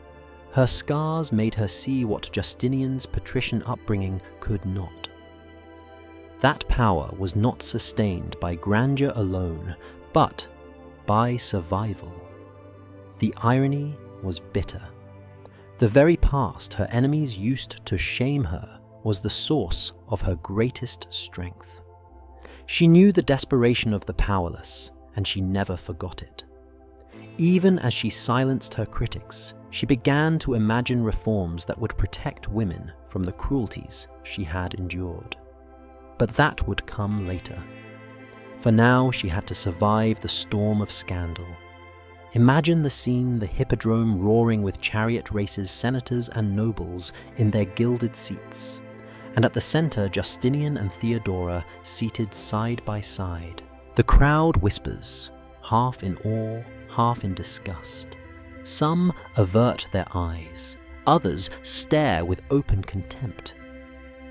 Her scars made her see what Justinian's patrician upbringing could not. That power was not sustained by grandeur alone, but by survival. The irony was bitter. The very past her enemies used to shame her was the source of her greatest strength. She knew the desperation of the powerless, and she never forgot it. Even as she silenced her critics, She began to imagine reforms that would protect women from the cruelties she had endured. But that would come later. For now, she had to survive the storm of scandal. Imagine the scene: the hippodrome roaring with chariot races, senators and nobles in their gilded seats, and at the center Justinian and Theodora seated side by side. The crowd whispers, half in awe, half in disgust. Some avert their eyes, others stare with open contempt.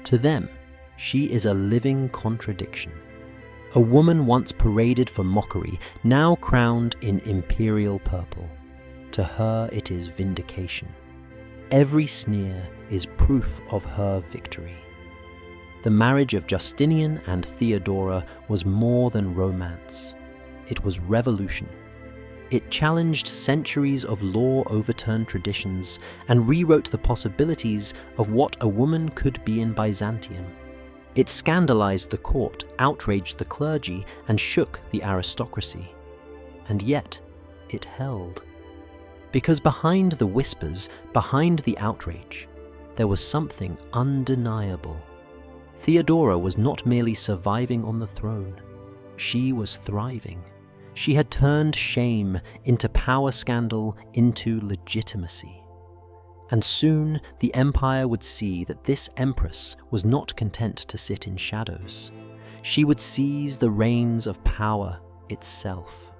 To them, she is a living contradiction. A woman once paraded for mockery, now crowned in imperial purple. To her it is vindication. Every sneer is proof of her victory. The marriage of Justinian and Theodora was more than romance. It was revolution. It challenged centuries of law-overturned traditions and rewrote the possibilities of what a woman could be in Byzantium. It scandalized the court, outraged the clergy, and shook the aristocracy. And yet, it held. Because behind the whispers, behind the outrage, there was something undeniable. Theodora was not merely surviving on the throne. She was thriving. She had turned shame into power, scandal into legitimacy. And soon the empire would see that this empress was not content to sit in shadows. She would seize the reins of power itself.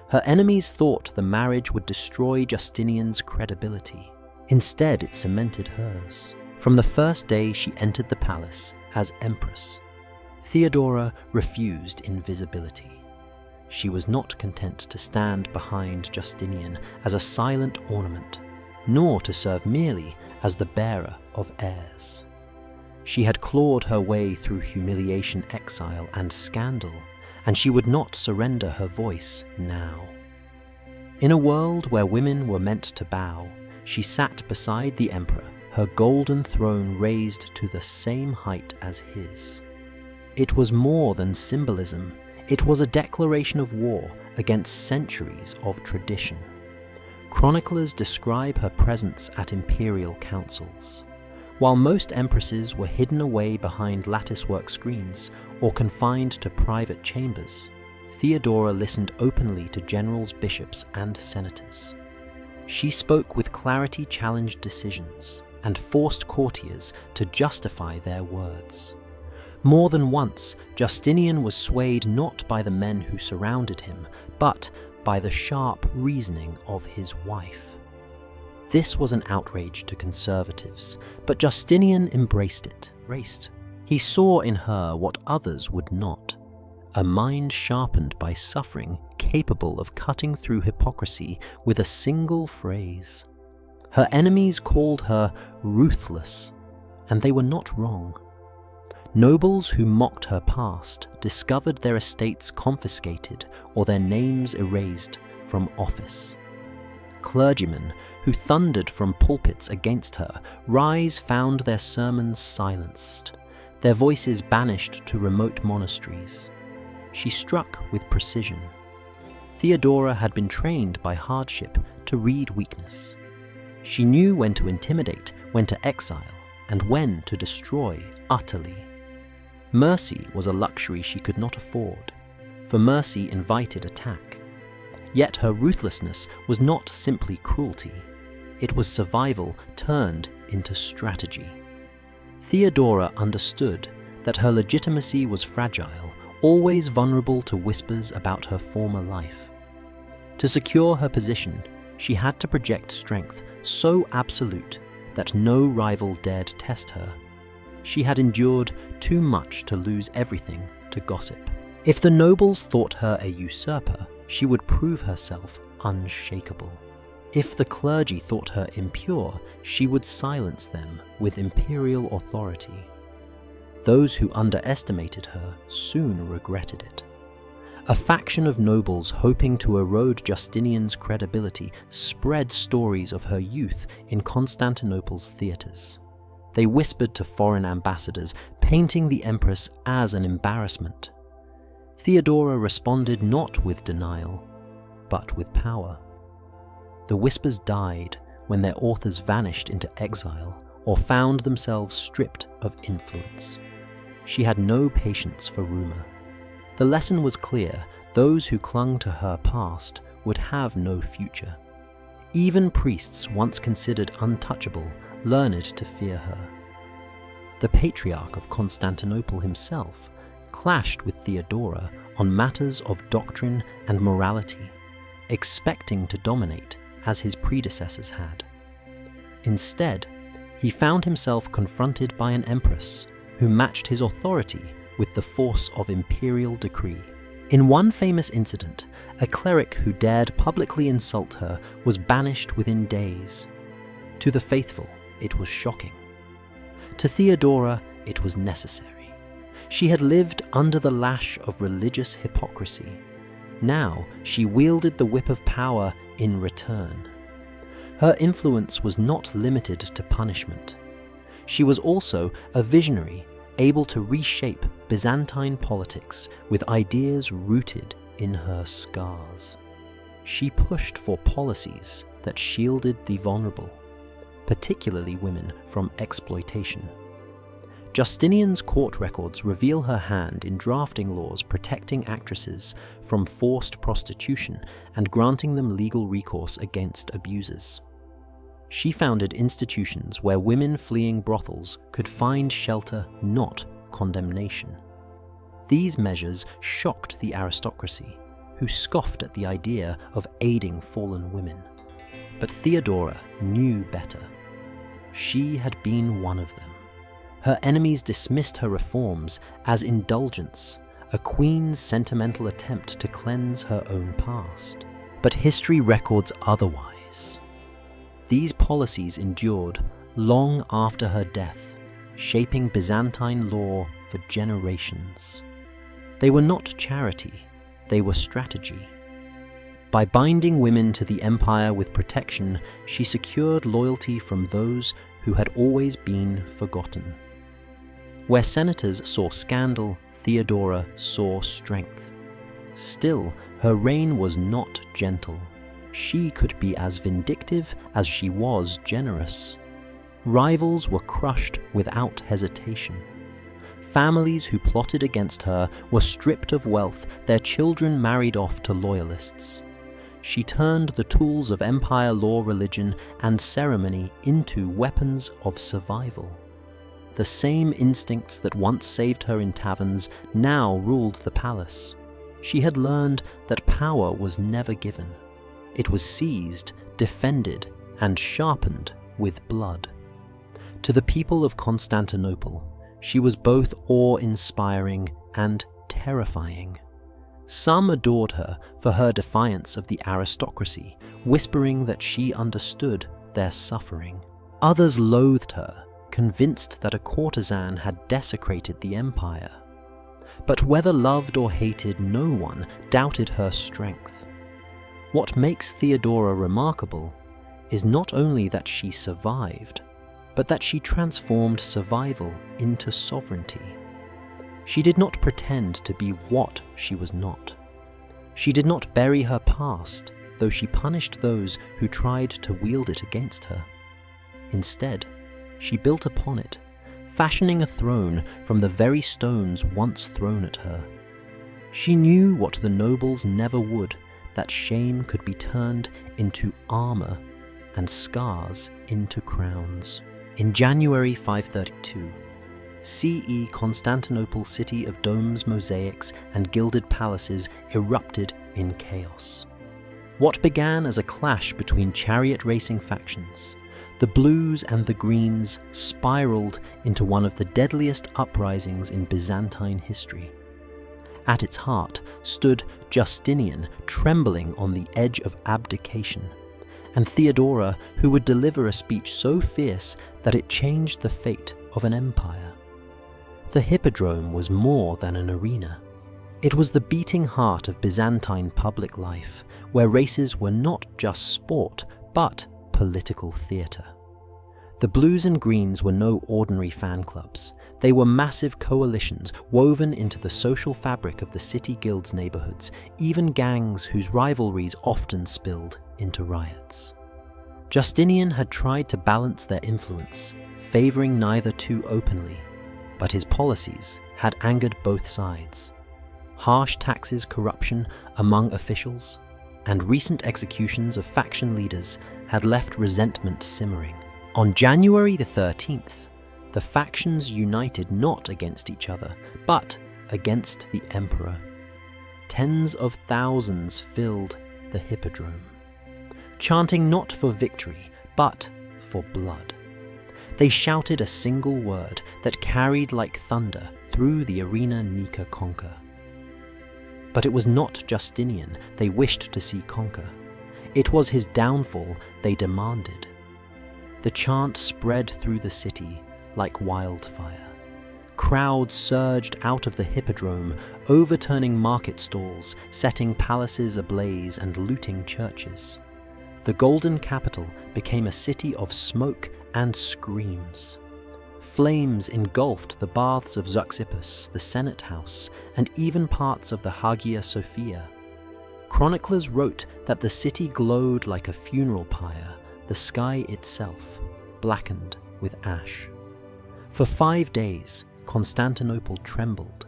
Her enemies thought the marriage would destroy Justinian's credibility. Instead, it cemented hers. From the first day she entered the palace as empress, Theodora refused invisibility. She was not content to stand behind Justinian as a silent ornament, nor to serve merely as the bearer of heirs. She had clawed her way through humiliation, exile, and scandal, and she would not surrender her voice now. In a world where women were meant to bow, she sat beside the emperor, her golden throne raised to the same height as his. It was more than symbolism. It was a declaration of war against centuries of tradition. Chroniclers describe her presence at imperial councils. While most empresses were hidden away behind latticework screens or confined to private chambers, Theodora listened openly to generals, bishops, and senators. She spoke with clarity, challenged decisions, and forced courtiers to justify their words. More than once, Justinian was swayed not by the men who surrounded him, but by the sharp reasoning of his wife. This was an outrage to conservatives, but Justinian embraced it. He saw in her what others would not, a mind sharpened by suffering, capable of cutting through hypocrisy with a single phrase. Her enemies called her ruthless, and they were not wrong. Nobles who mocked her past discovered their estates confiscated or their names erased from office. Clergymen who thundered from pulpits against her rise found their sermons silenced, their voices banished to remote monasteries. She struck with precision. Theodora had been trained by hardship to read weakness. She knew when to intimidate, when to exile, and when to destroy utterly. Mercy was a luxury she could not afford, for mercy invited attack. Yet her ruthlessness was not simply cruelty. It was survival turned into strategy. Theodora understood that her legitimacy was fragile, always vulnerable to whispers about her former life. To secure her position, she had to project strength so absolute that no rival dared test her. She had endured too much to lose everything to gossip. If the nobles thought her a usurper, she would prove herself unshakable. If the clergy thought her impure, she would silence them with imperial authority. Those who underestimated her soon regretted it. A faction of nobles hoping to erode Justinian's credibility spread stories of her youth in Constantinople's theatres. They whispered to foreign ambassadors, painting the empress as an embarrassment. Theodora responded not with denial, but with power. The whispers died when their authors vanished into exile or found themselves stripped of influence. She had no patience for rumor. The lesson was clear: those who clung to her past would have no future. Even priests once considered untouchable learned to fear her. The Patriarch of Constantinople himself clashed with Theodora on matters of doctrine and morality, expecting to dominate as his predecessors had. Instead, he found himself confronted by an empress who matched his authority with the force of imperial decree. In one famous incident, a cleric who dared publicly insult her was banished within days. To the faithful, it was shocking. To Theodora, it was necessary. She had lived under the lash of religious hypocrisy. Now she wielded the whip of power in return. Her influence was not limited to punishment. She was also a visionary, able to reshape Byzantine politics with ideas rooted in her scars. She pushed for policies that shielded the vulnerable, particularly women, from exploitation. Justinian's court records reveal her hand in drafting laws protecting actresses from forced prostitution and granting them legal recourse against abusers. She founded institutions where women fleeing brothels could find shelter, not condemnation. These measures shocked the aristocracy, who scoffed at the idea of aiding fallen women. But Theodora knew better. She had been one of them. Her enemies dismissed her reforms as indulgence, a queen's sentimental attempt to cleanse her own past. But history records otherwise. These policies endured long after her death, shaping Byzantine law for generations. They were not charity, they were strategy. By binding women to the empire with protection, she secured loyalty from those who had always been forgotten. Where senators saw scandal, Theodora saw strength. Still, her reign was not gentle. She could be as vindictive as she was generous. Rivals were crushed without hesitation. Families who plotted against her were stripped of wealth, their children married off to loyalists. She turned the tools of empire law, religion, and ceremony into weapons of survival. The same instincts that once saved her in taverns now ruled the palace. She had learned that power was never given. It was seized, defended, and sharpened with blood. To the people of Constantinople, she was both awe-inspiring and terrifying. Some adored her for her defiance of the aristocracy, whispering that she understood their suffering. Others loathed her, convinced that a courtesan had desecrated the empire. But whether loved or hated, no one doubted her strength. What makes Theodora remarkable is not only that she survived, but that she transformed survival into sovereignty. She did not pretend to be what she was not. She did not bury her past, though she punished those who tried to wield it against her. Instead, she built upon it, fashioning a throne from the very stones once thrown at her. She knew what the nobles never would, that shame could be turned into armor and scars into crowns. In January 532, CE Constantinople, city of domes, mosaics, and gilded palaces, erupted in chaos. What began as a clash between chariot racing factions, the Blues and the Greens, spiraled into one of the deadliest uprisings in Byzantine history. At its heart stood Justinian, trembling on the edge of abdication, and Theodora, who would deliver a speech so fierce that it changed the fate of an empire. The Hippodrome was more than an arena. It was the beating heart of Byzantine public life, where races were not just sport, but political theatre. The Blues and Greens were no ordinary fan clubs. They were massive coalitions woven into the social fabric of the city guilds' neighborhoods, even gangs whose rivalries often spilled into riots. Justinian had tried to balance their influence, favoring neither too openly, but his policies had angered both sides. Harsh taxes, corruption among officials, and recent executions of faction leaders had left resentment simmering. On January the 13th, the factions united not against each other, but against the emperor. Tens of thousands filled the Hippodrome, chanting not for victory, but for blood. They shouted a single word that carried like thunder through the arena Nika conquer. But it was not Justinian they wished to see conquer. It was his downfall they demanded. The chant spread through the city like wildfire. Crowds surged out of the Hippodrome, overturning market stalls, setting palaces ablaze and looting churches. The golden capital became a city of smoke and screams. Flames engulfed the baths of Zeuxippus, the Senate House, and even parts of the Hagia Sophia. Chroniclers wrote that the city glowed like a funeral pyre, the sky itself blackened with ash. For 5 days, Constantinople trembled,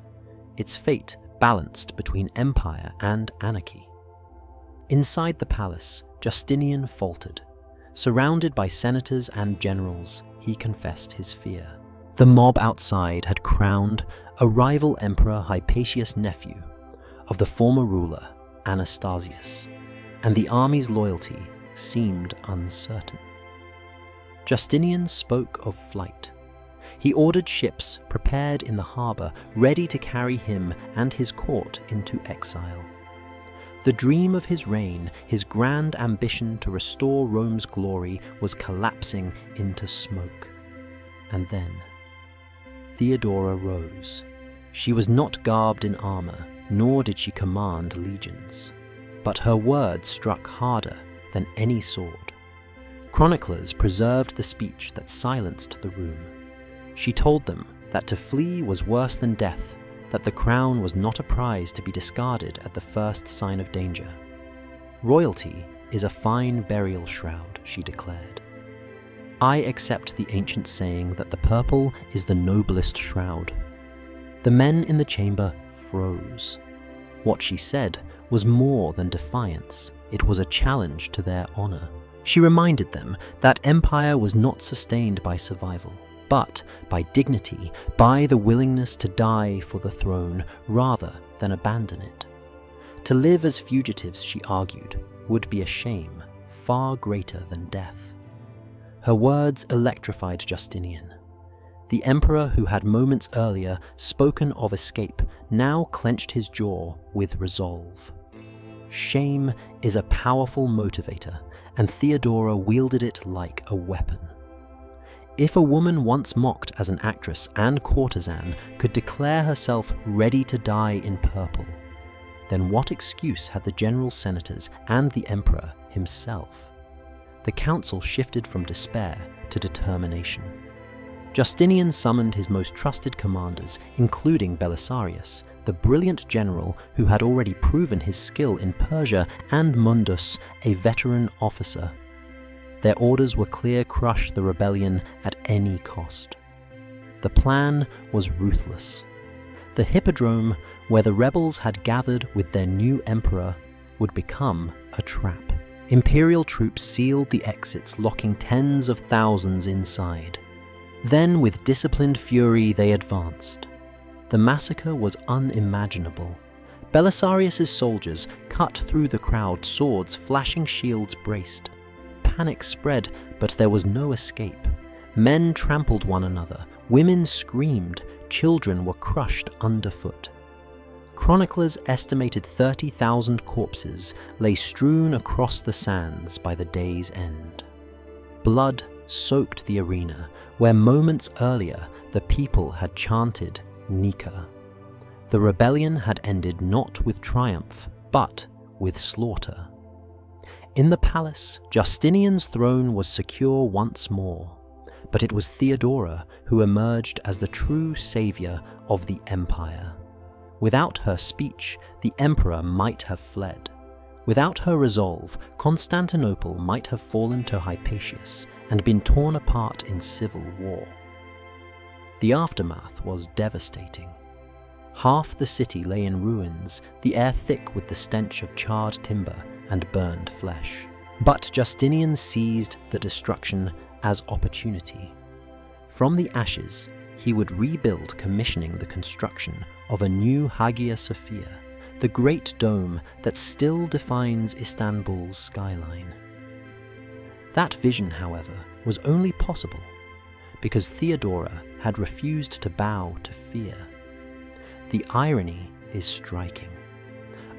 its fate balanced between empire and anarchy. Inside the palace, Justinian faltered. Surrounded by senators and generals, he confessed his fear. The mob outside had crowned a rival emperor Hypatius' nephew of the former ruler Anastasius, and the army's loyalty seemed uncertain. Justinian spoke of flight. He ordered ships prepared in the harbour, ready to carry him and his court into exile. The dream of his reign, his grand ambition to restore Rome's glory, was collapsing into smoke. And then Theodora rose. She was not garbed in armour, nor did she command legions. But her words struck harder than any sword. Chroniclers preserved the speech that silenced the room. She told them that to flee was worse than death, that the crown was not a prize to be discarded at the first sign of danger. Royalty is a fine burial shroud, she declared. I accept the ancient saying that the purple is the noblest shroud. The men in the chamber froze. What she said was more than defiance, it was a challenge to their honor. She reminded them that empire was not sustained by survival, but by dignity, by the willingness to die for the throne rather than abandon it. To live as fugitives, she argued, would be a shame far greater than death. Her words electrified Justinian. The emperor who had moments earlier spoken of escape now clenched his jaw with resolve. Shame is a powerful motivator, and Theodora wielded it like a weapon. If a woman once mocked as an actress and courtesan could declare herself ready to die in purple, then what excuse had the general senators and the emperor himself? The council shifted from despair to determination. Justinian summoned his most trusted commanders, including Belisarius, the brilliant general who had already proven his skill in Persia, and Mundus, a veteran officer. Their orders were clear: crush the rebellion at any cost. The plan was ruthless. The Hippodrome, where the rebels had gathered with their new emperor, would become a trap. Imperial troops sealed the exits, locking tens of thousands inside. Then, with disciplined fury, they advanced. The massacre was unimaginable. Belisarius' soldiers cut through the crowd, swords, flashing shields braced. Panic spread, but there was no escape. Men trampled one another, women screamed, children were crushed underfoot. Chroniclers estimated 30,000 corpses lay strewn across the sands by the day's end. Blood soaked the arena, where moments earlier the people had chanted Nika. The rebellion had ended not with triumph, but with slaughter. In the palace, Justinian's throne was secure once more, but it was Theodora who emerged as the true savior of the empire. Without her speech, the emperor might have fled. Without her resolve, Constantinople might have fallen to Hypatius and been torn apart in civil war. The aftermath was devastating. Half the city lay in ruins, the air thick with the stench of charred timber and burned flesh. But Justinian seized the destruction as opportunity. From the ashes, he would rebuild, commissioning the construction of a new Hagia Sophia, the great dome that still defines Istanbul's skyline. That vision, however, was only possible because Theodora had refused to bow to fear. The irony is striking.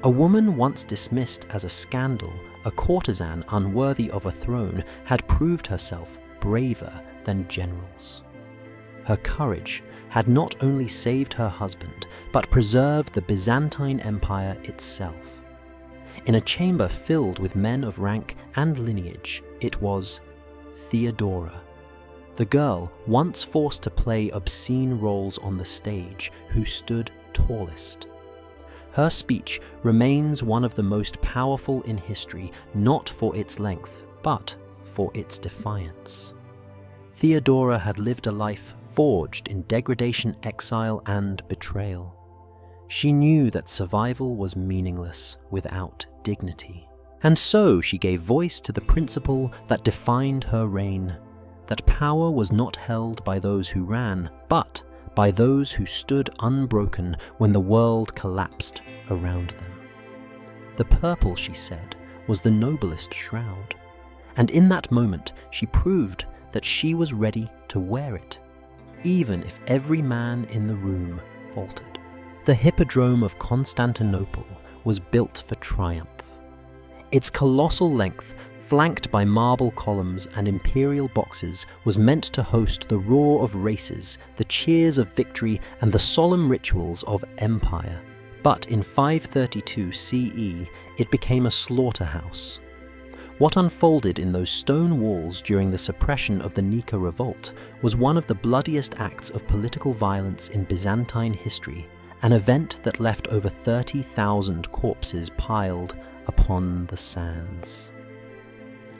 A woman once dismissed as a scandal, a courtesan unworthy of a throne, had proved herself braver than generals. Her courage had not only saved her husband, but preserved the Byzantine Empire itself. In a chamber filled with men of rank and lineage, it was Theodora, the girl once forced to play obscene roles on the stage, who stood tallest. Her speech remains one of the most powerful in history, not for its length, but for its defiance. Theodora had lived a life forged in degradation, exile, and betrayal. She knew that survival was meaningless without dignity. And so she gave voice to the principle that defined her reign, that power was not held by those who ran, but by those who stood unbroken when the world collapsed around them. The purple, she said, was the noblest shroud, and in that moment she proved that she was ready to wear it, even if every man in the room faltered. The Hippodrome of Constantinople was built for triumph. Its colossal length, flanked by marble columns and imperial boxes, was meant to host the roar of races, the cheers of victory, and the solemn rituals of empire. But in 532 CE, it became a slaughterhouse. What unfolded in those stone walls during the suppression of the Nika revolt was one of the bloodiest acts of political violence in Byzantine history, an event that left over 30,000 corpses piled upon the sands.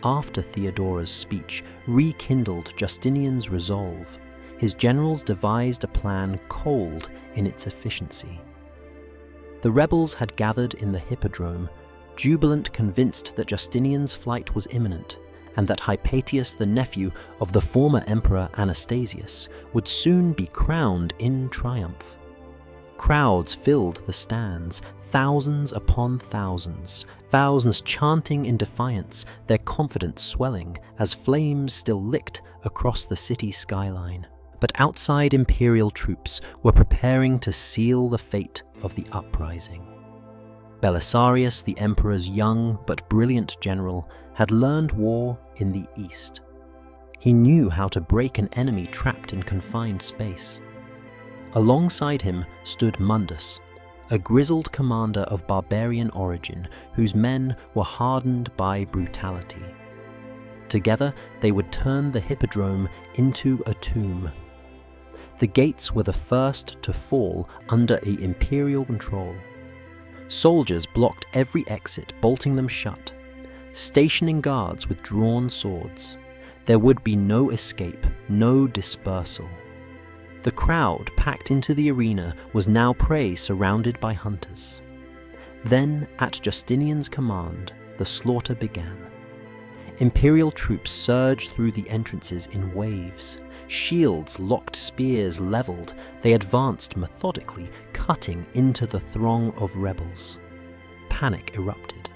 After Theodora's speech rekindled Justinian's resolve, his generals devised a plan cold in its efficiency. The rebels had gathered in the Hippodrome, jubilant, convinced that Justinian's flight was imminent, and that Hypatius, the nephew of the former emperor Anastasius, would soon be crowned in triumph. Crowds filled the stands, thousands upon thousands, thousands chanting in defiance, their confidence swelling as flames still licked across the city skyline. But outside, imperial troops were preparing to seal the fate of the uprising. Belisarius, the emperor's young but brilliant general, had learned war in the east. He knew how to break an enemy trapped in confined space. Alongside him stood Mundus, a grizzled commander of barbarian origin whose men were hardened by brutality. Together, they would turn the Hippodrome into a tomb. The gates were the first to fall under imperial control. Soldiers blocked every exit, bolting them shut, stationing guards with drawn swords. There would be no escape, no dispersal. The crowd packed into the arena was now prey surrounded by hunters. Then, at Justinian's command, the slaughter began. Imperial troops surged through the entrances in waves. Shields locked, spears leveled, they advanced methodically, cutting into the throng of rebels. Panic erupted.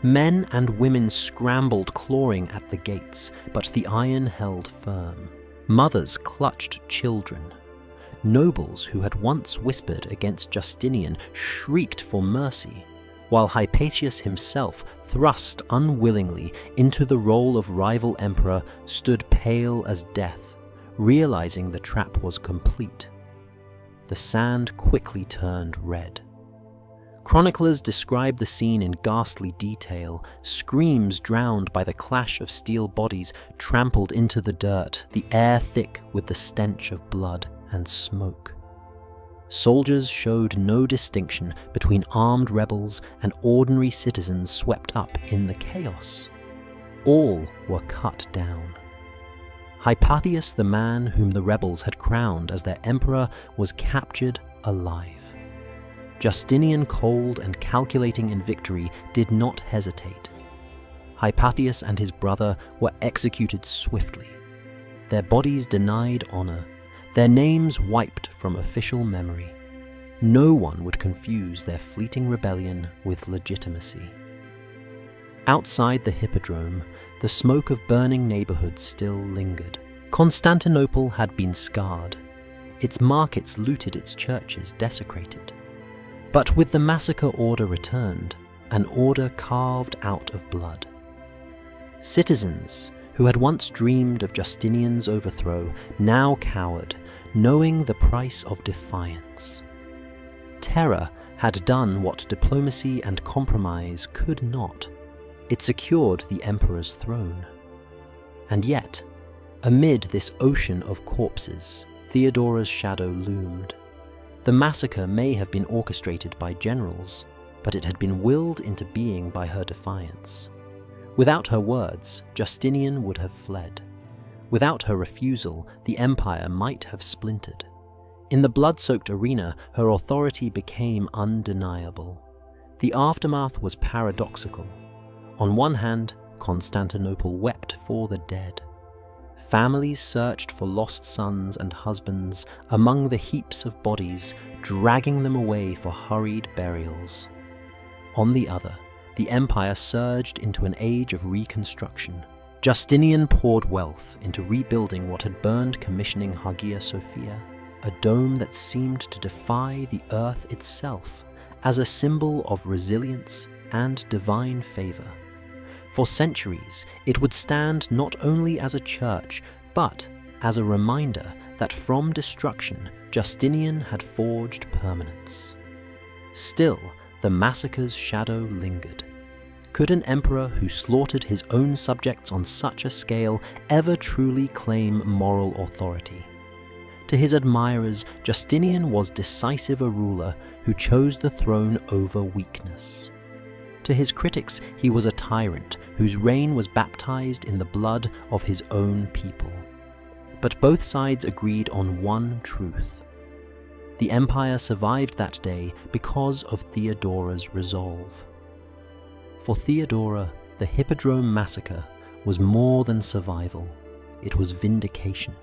Men and women scrambled, clawing at the gates, but the iron held firm. Mothers clutched children. Nobles who had once whispered against Justinian shrieked for mercy, while Hypatius himself, thrust unwillingly into the role of rival emperor, stood pale as death, realizing the trap was complete. The sand quickly turned red. Chroniclers describe the scene in ghastly detail, screams drowned by the clash of steel bodies trampled into the dirt, the air thick with the stench of blood and smoke. Soldiers showed no distinction between armed rebels and ordinary citizens swept up in the chaos. All were cut down. Hypatius, the man whom the rebels had crowned as their emperor, was captured alive. Justinian, cold and calculating in victory, did not hesitate. Hypatius and his brother were executed swiftly, their bodies denied honor, their names wiped from official memory. No one would confuse their fleeting rebellion with legitimacy. Outside the Hippodrome, the smoke of burning neighborhoods still lingered. Constantinople had been scarred, its markets looted, its churches desecrated. But with the massacre order returned, an order carved out of blood. Citizens who had once dreamed of Justinian's overthrow now cowered, knowing the price of defiance. Terror had done what diplomacy and compromise could not. It secured the emperor's throne. And yet, amid this ocean of corpses, Theodora's shadow loomed. The massacre may have been orchestrated by generals, but it had been willed into being by her defiance. Without her words, Justinian would have fled. Without her refusal, the empire might have splintered. In the blood-soaked arena, her authority became undeniable. The aftermath was paradoxical. On one hand, Constantinople wept for the dead. Families searched for lost sons and husbands among the heaps of bodies, dragging them away for hurried burials. On the other, the empire surged into an age of reconstruction. Justinian poured wealth into rebuilding what had burned, commissioning Hagia Sophia, a dome that seemed to defy the earth itself, as a symbol of resilience and divine favor. For centuries, it would stand not only as a church, but as a reminder that from destruction, Justinian had forged permanence. Still, the massacre's shadow lingered. Could an emperor who slaughtered his own subjects on such a scale ever truly claim moral authority? To his admirers, Justinian was decisive a ruler who chose the throne over weakness. To his critics, he was a tyrant whose reign was baptized in the blood of his own people. But both sides agreed on one truth. The empire survived that day because of Theodora's resolve. For Theodora, the Hippodrome massacre was more than survival, it was vindication.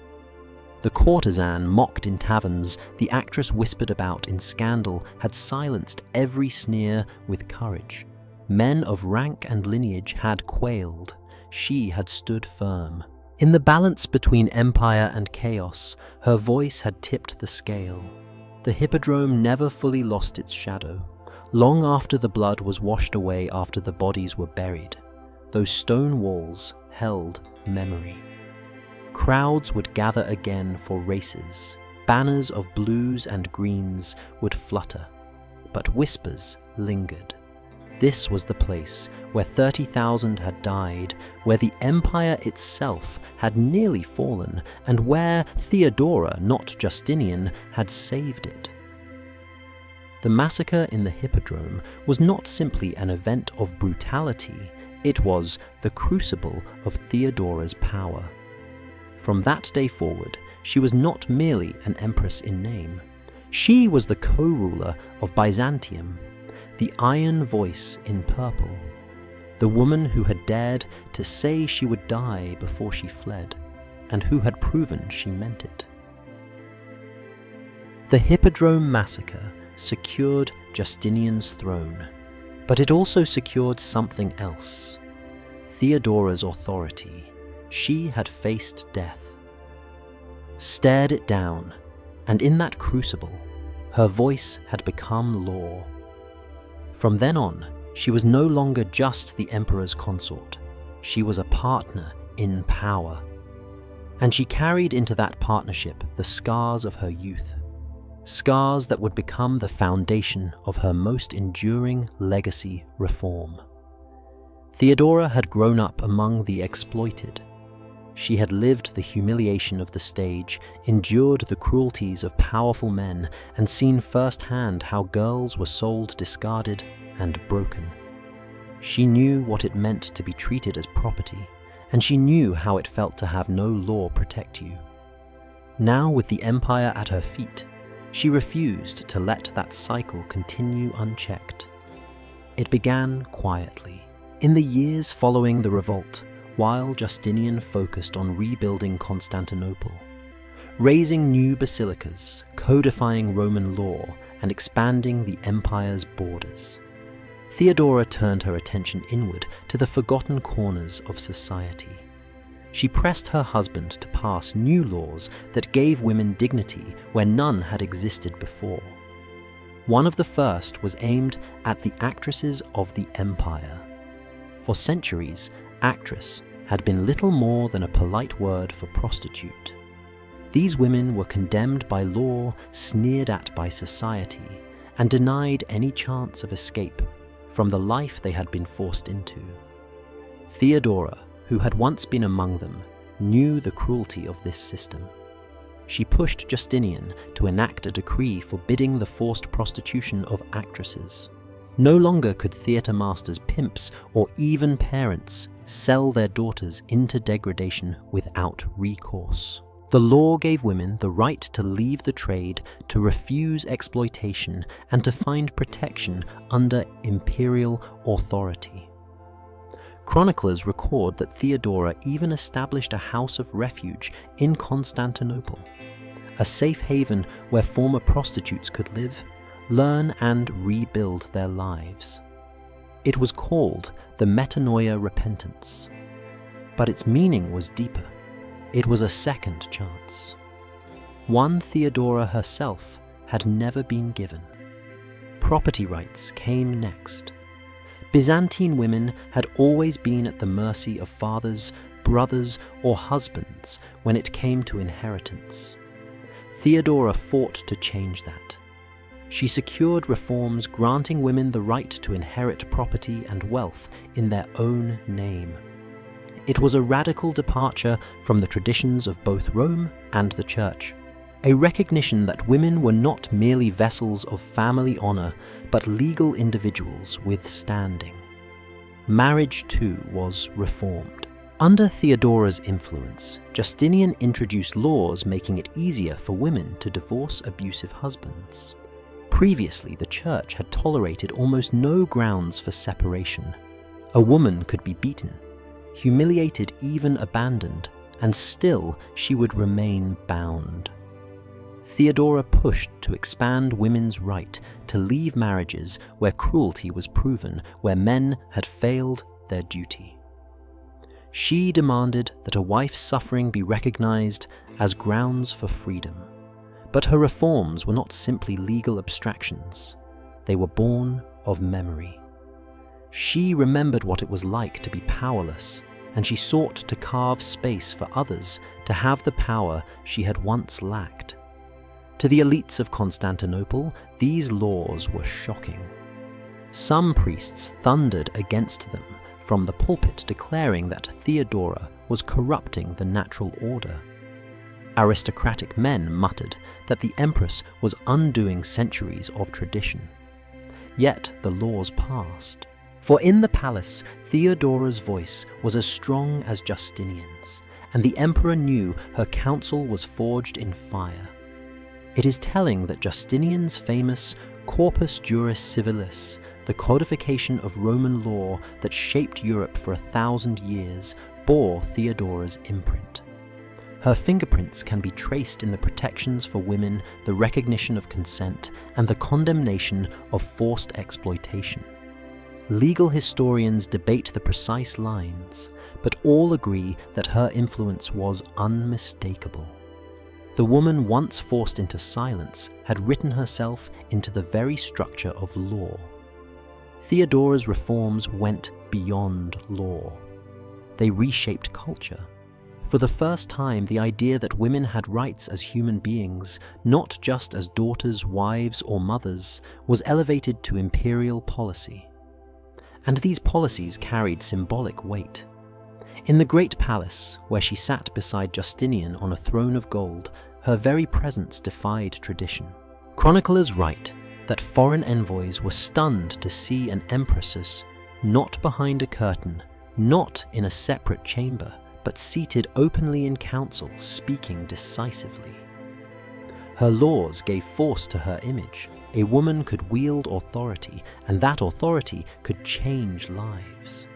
The courtesan mocked in taverns, the actress whispered about in scandal, had silenced every sneer with courage. Men of rank and lineage had quailed, she had stood firm. In the balance between empire and chaos, her voice had tipped the scale. The Hippodrome never fully lost its shadow. Long after the blood was washed away, after the bodies were buried, those stone walls held memory. Crowds would gather again for races. Banners of blues and greens would flutter, but whispers lingered. This was the place where 30,000 had died, where the empire itself had nearly fallen, and where Theodora, not Justinian, had saved it. The massacre in the Hippodrome was not simply an event of brutality, it was the crucible of Theodora's power. From that day forward, she was not merely an empress in name. She was the co-ruler of Byzantium, the iron voice in purple, the woman who had dared to say she would die before she fled, and who had proven she meant it. The Hippodrome massacre secured Justinian's throne, but it also secured something else: Theodora's authority. She had faced death, stared it down, and in that crucible, her voice had become law. From then on, she was no longer just the emperor's consort. She was a partner in power. And she carried into that partnership the scars of her youth, scars that would become the foundation of her most enduring legacy reform. Theodora had grown up among the exploited. She had lived the humiliation of the stage, endured the cruelties of powerful men, and seen firsthand how girls were sold discarded and broken. She knew what it meant to be treated as property, and she knew how it felt to have no law protect you. Now, with the empire at her feet, she refused to let that cycle continue unchecked. It began quietly. In the years following the revolt, while Justinian focused on rebuilding Constantinople, raising new basilicas, codifying Roman law, and expanding the empire's borders, Theodora turned her attention inward to the forgotten corners of society. She pressed her husband to pass new laws that gave women dignity where none had existed before. One of the first was aimed at the actresses of the empire. For centuries, actress had been little more than a polite word for prostitute. These women were condemned by law, sneered at by society, and denied any chance of escape from the life they had been forced into. Theodora, who had once been among them, knew the cruelty of this system. She pushed Justinian to enact a decree forbidding the forced prostitution of actresses. No longer could theatre masters, pimps, or even parents sell their daughters into degradation without recourse. The law gave women the right to leave the trade, to refuse exploitation, and to find protection under imperial authority. Chroniclers record that Theodora even established a house of refuge in Constantinople, a safe haven where former prostitutes could live, learn, and rebuild their lives. It was called the Metanoia Repentance, but its meaning was deeper. It was a second chance, one Theodora herself had never been given. Property rights came next. Byzantine women had always been at the mercy of fathers, brothers, or husbands when it came to inheritance. Theodora fought to change that. She secured reforms granting women the right to inherit property and wealth in their own name. It was a radical departure from the traditions of both Rome and the Church, a recognition that women were not merely vessels of family honor, but legal individuals with standing. Marriage, too, was reformed. Under Theodora's influence, Justinian introduced laws making it easier for women to divorce abusive husbands. Previously, the Church had tolerated almost no grounds for separation. A woman could be beaten, humiliated, even abandoned, and still she would remain bound. Theodora pushed to expand women's right to leave marriages where cruelty was proven, where men had failed their duty. She demanded that a wife's suffering be recognized as grounds for freedom. But her reforms were not simply legal abstractions. They were born of memory. She remembered what it was like to be powerless, and she sought to carve space for others to have the power she had once lacked. To the elites of Constantinople, these laws were shocking. Some priests thundered against them from the pulpit, declaring that Theodora was corrupting the natural order. Aristocratic men muttered that the empress was undoing centuries of tradition. Yet the laws passed. For in the palace, Theodora's voice was as strong as Justinian's, and the emperor knew her counsel was forged in fire. It is telling that Justinian's famous Corpus Juris Civilis, the codification of Roman law that shaped Europe for 1,000 years, bore Theodora's imprint. Her fingerprints can be traced in the protections for women, the recognition of consent, and the condemnation of forced exploitation. Legal historians debate the precise lines, but all agree that her influence was unmistakable. The woman once forced into silence had written herself into the very structure of law. Theodora's reforms went beyond law. They reshaped culture. For the first time, the idea that women had rights as human beings, not just as daughters, wives, or mothers, was elevated to imperial policy. And these policies carried symbolic weight. In the great palace, where she sat beside Justinian on a throne of gold, her very presence defied tradition. Chroniclers write that foreign envoys were stunned to see an empress not behind a curtain, not in a separate chamber, but seated openly in council, speaking decisively. Her laws gave force to her image. A woman could wield authority, and that authority could change lives.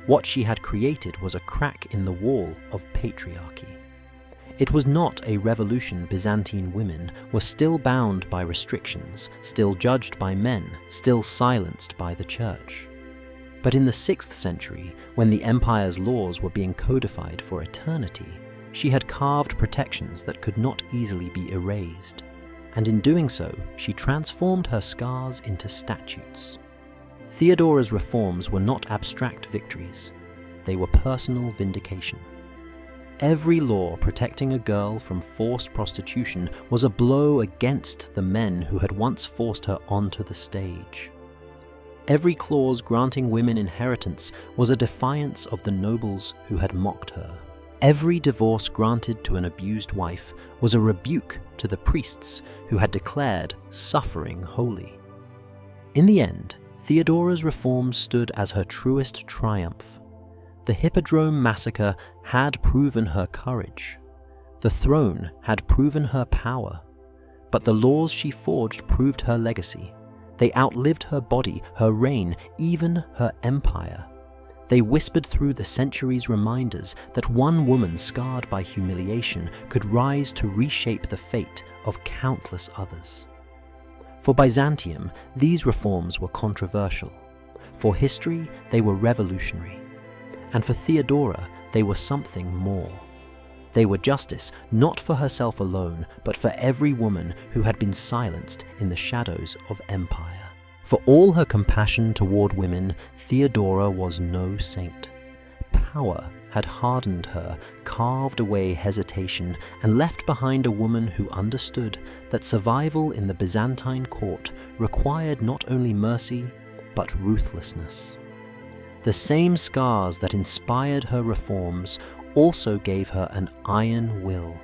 What she had created was a crack in the wall of patriarchy. It was not a revolution. Byzantine women were still bound by restrictions, still judged by men, still silenced by the church. But in the 6th century, when the empire's laws were being codified for eternity, she had carved protections that could not easily be erased, and in doing so, she transformed her scars into statutes. Theodora's reforms were not abstract victories, they were personal vindication. Every law protecting a girl from forced prostitution was a blow against the men who had once forced her onto the stage. Every clause granting women inheritance was a defiance of the nobles who had mocked her. Every divorce granted to an abused wife was a rebuke to the priests who had declared suffering holy. In the end, Theodora's reforms stood as her truest triumph. The Hippodrome massacre had proven her courage. The throne had proven her power. But the laws she forged proved her legacy. They outlived her body, her reign, even her empire. They whispered through the centuries reminders that one woman scarred by humiliation could rise to reshape the fate of countless others. For Byzantium, these reforms were controversial. For history, they were revolutionary. And for Theodora, they were something more. They were justice, not for herself alone, but for every woman who had been silenced in the shadows of empire. For all her compassion toward women, Theodora was no saint. Power had hardened her, carved away hesitation, and left behind a woman who understood that survival in the Byzantine court required not only mercy, but ruthlessness. The same scars that inspired her reforms also gave her an iron will.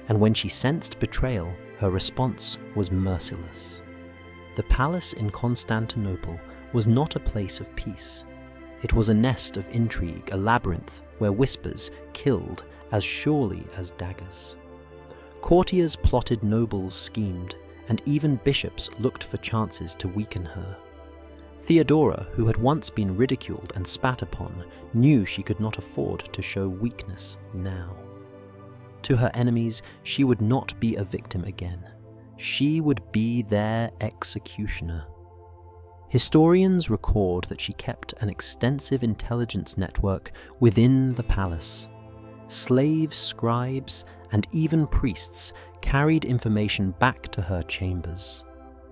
And when she sensed betrayal, her response was merciless. The palace in Constantinople was not a place of peace. It was a nest of intrigue, a labyrinth where whispers killed as surely as daggers. Courtiers plotted, nobles schemed, and even bishops looked for chances to weaken her. Theodora, who had once been ridiculed and spat upon, knew she could not afford to show weakness now. To her enemies, she would not be a victim again. She would be their executioner. Historians record that she kept an extensive intelligence network within the palace. Slaves, scribes, and even priests carried information back to her chambers.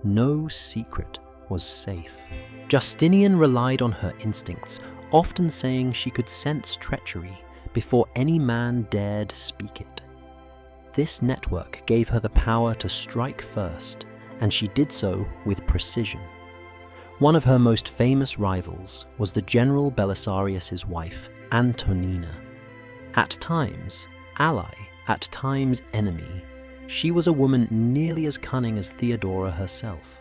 No secret was safe. Justinian relied on her instincts, often saying she could sense treachery before any man dared speak it. This network gave her the power to strike first, and she did so with precision. One of her most famous rivals was the general Belisarius's wife, Antonina. At times ally, at times enemy, she was a woman nearly as cunning as Theodora herself.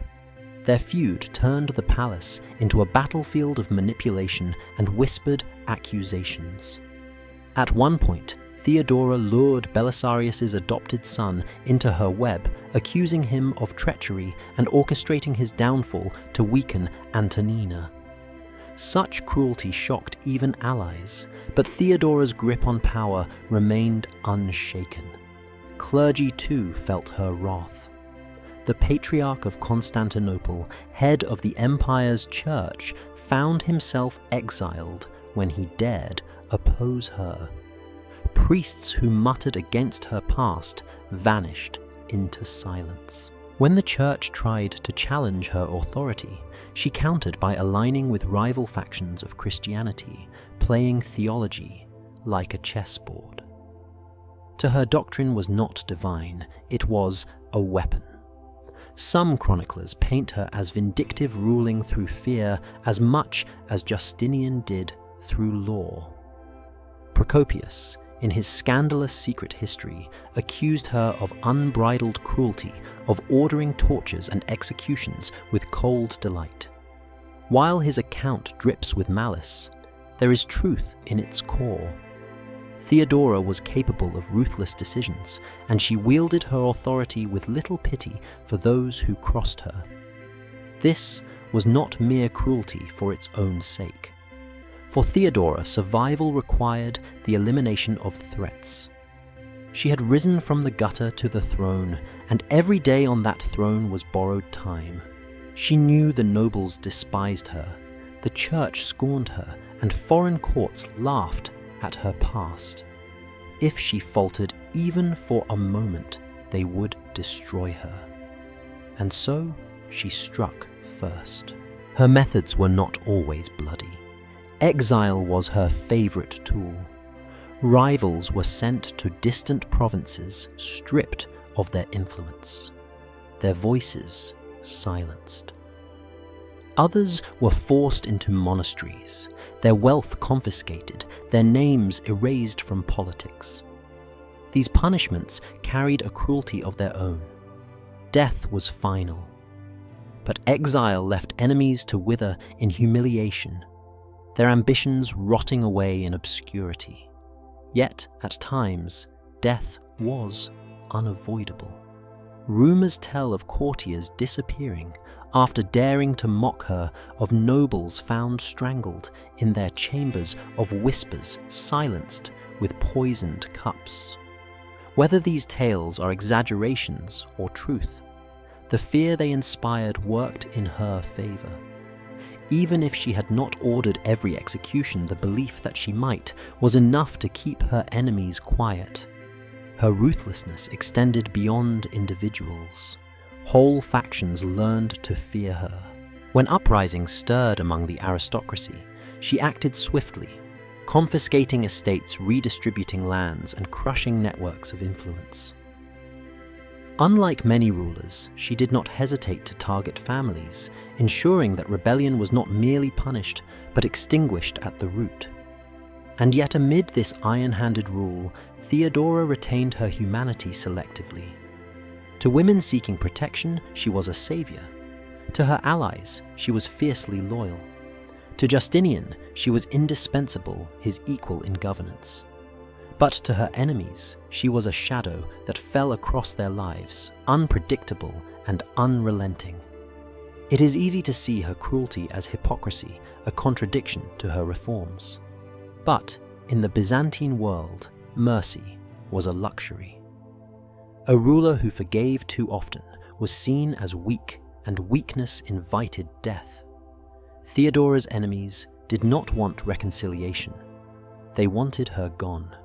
Their feud turned the palace into a battlefield of manipulation and whispered accusations. At one point, Theodora lured Belisarius's adopted son into her web, accusing him of treachery and orchestrating his downfall to weaken Antonina. Such cruelty shocked even allies, but Theodora's grip on power remained unshaken. Clergy too felt her wrath. The Patriarch of Constantinople, head of the empire's church, found himself exiled when he dared oppose her. Priests who muttered against her past vanished into silence. When the church tried to challenge her authority, she countered by aligning with rival factions of Christianity, playing theology like a chessboard. To her, doctrine was not divine, it was a weapon. Some chroniclers paint her as vindictive, ruling through fear as much as Justinian did through law. Procopius, in his scandalous secret history, accused her of unbridled cruelty, of ordering tortures and executions with cold delight. While his account drips with malice, there is truth in its core. Theodora was capable of ruthless decisions, and she wielded her authority with little pity for those who crossed her. This was not mere cruelty for its own sake. For Theodora, survival required the elimination of threats. She had risen from the gutter to the throne, and every day on that throne was borrowed time. She knew the nobles despised her, the church scorned her, and foreign courts laughed at her past. If she faltered even for a moment, they would destroy her. And so she struck first. Her methods were not always bloody. Exile was her favorite tool. Rivals were sent to distant provinces, stripped of their influence, their voices silenced. Others were forced into monasteries, their wealth confiscated, their names erased from politics. These punishments carried a cruelty of their own. Death was final. But exile left enemies to wither in humiliation, their ambitions rotting away in obscurity. Yet, at times, death was unavoidable. Rumors tell of courtiers disappearing after daring to mock her, of nobles found strangled in their chambers, of whispers silenced with poisoned cups. Whether these tales are exaggerations or truth, the fear they inspired worked in her favor. Even if she had not ordered every execution, the belief that she might was enough to keep her enemies quiet. Her ruthlessness extended beyond individuals. Whole factions learned to fear her. When uprisings stirred among the aristocracy, she acted swiftly, confiscating estates, redistributing lands, and crushing networks of influence. Unlike many rulers, she did not hesitate to target families, ensuring that rebellion was not merely punished, but extinguished at the root. And yet amid this iron-handed rule, Theodora retained her humanity selectively. To women seeking protection, she was a savior. To her allies, she was fiercely loyal. To Justinian, she was indispensable, his equal in governance. But to her enemies, she was a shadow that fell across their lives, unpredictable and unrelenting. It is easy to see her cruelty as hypocrisy, a contradiction to her reforms. But in the Byzantine world, mercy was a luxury. A ruler who forgave too often was seen as weak, and weakness invited death. Theodora's enemies did not want reconciliation. They wanted her gone.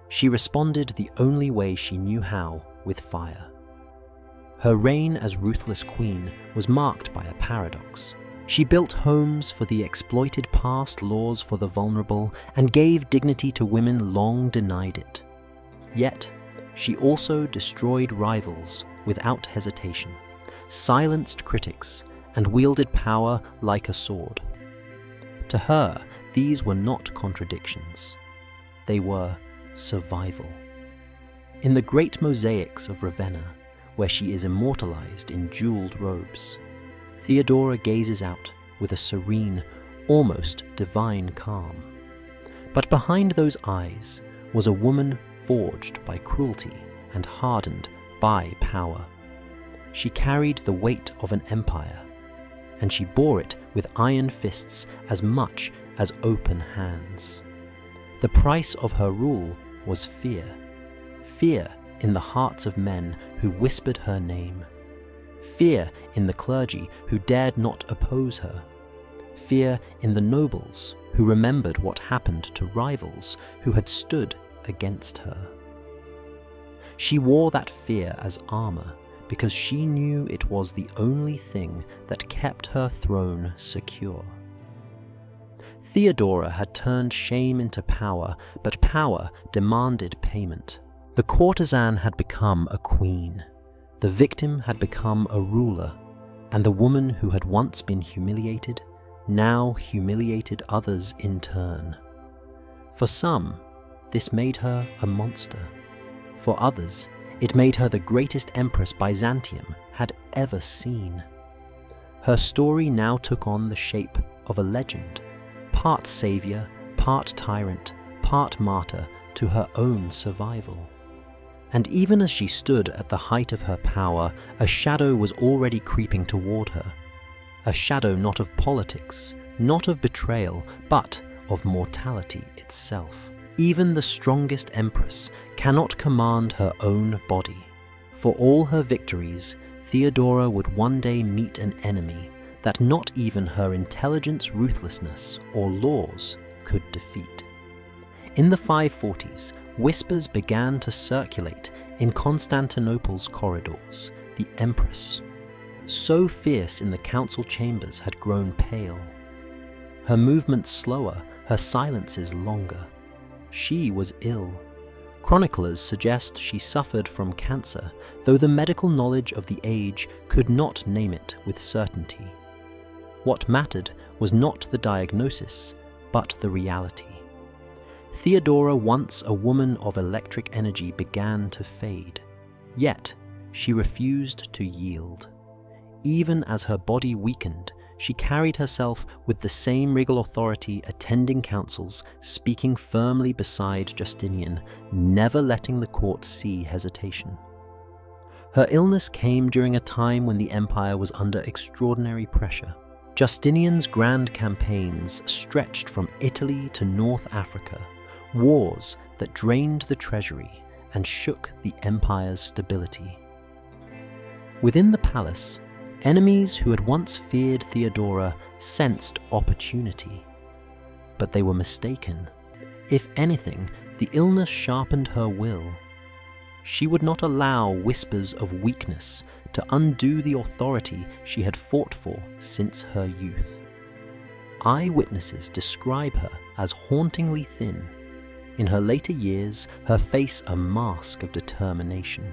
She responded the only way she knew how, with fire. Her reign as ruthless queen was marked by a paradox. She built homes for the exploited, passed laws for the vulnerable, and gave dignity to women long denied it. Yet, she also destroyed rivals without hesitation, silenced critics, and wielded power like a sword. To her, these were not contradictions. They were survival. In the great mosaics of Ravenna, where she is immortalized in jeweled robes, Theodora gazes out with a serene, almost divine calm. But behind those eyes was a woman forged by cruelty and hardened by power. She carried the weight of an empire, and she bore it with iron fists as much as open hands. The price of her rule was fear. Fear in the hearts of men who whispered her name. Fear in the clergy who dared not oppose her. Fear in the nobles who remembered what happened to rivals who had stood against her. She wore that fear as armor because she knew it was the only thing that kept her throne secure. Theodora had turned shame into power, but power demanded payment. The courtesan had become a queen. The victim had become a ruler, and the woman who had once been humiliated now humiliated others in turn. For some, this made her a monster. For others, it made her the greatest empress Byzantium had ever seen. Her story now took on the shape of a legend, part savior, part tyrant, part martyr to her own survival. And even as she stood at the height of her power, a shadow was already creeping toward her. A shadow not of politics, not of betrayal, but of mortality itself. Even the strongest empress cannot command her own body. For all her victories, Theodora would one day meet an enemy that not even her intelligence, ruthlessness, or laws could defeat. In the 540s, whispers began to circulate in Constantinople's corridors. The empress, so fierce in the council chambers, had grown pale. Her movements slower, her silences longer. She was ill. Chroniclers suggest she suffered from cancer, though the medical knowledge of the age could not name it with certainty. What mattered was not the diagnosis, but the reality. Theodora, once a woman of electric energy, began to fade. Yet, she refused to yield. Even as her body weakened, she carried herself with the same regal authority, attending councils, speaking firmly beside Justinian, never letting the court see hesitation. Her illness came during a time when the empire was under extraordinary pressure. Justinian's grand campaigns stretched from Italy to North Africa, wars that drained the treasury and shook the empire's stability. Within the palace, enemies who had once feared Theodora sensed opportunity. But they were mistaken. If anything, the illness sharpened her will. She would not allow whispers of weakness to undo the authority she had fought for since her youth. Eyewitnesses describe her as hauntingly thin. In her later years, her face a mask of determination.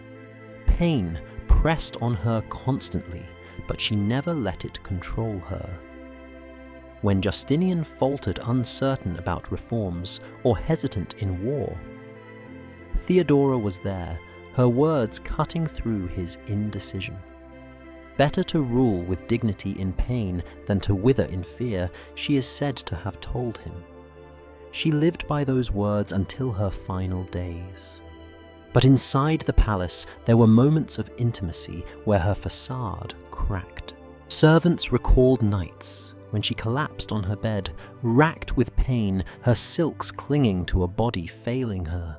Pain pressed on her constantly, but she never let it control her. When Justinian faltered, uncertain about reforms or hesitant in war, Theodora was there, her words cutting through his indecision. Better to rule with dignity in pain than to wither in fear, she is said to have told him. She lived by those words until her final days. But inside the palace, there were moments of intimacy where her facade cracked. Servants recalled nights when she collapsed on her bed, racked with pain, her silks clinging to a body failing her.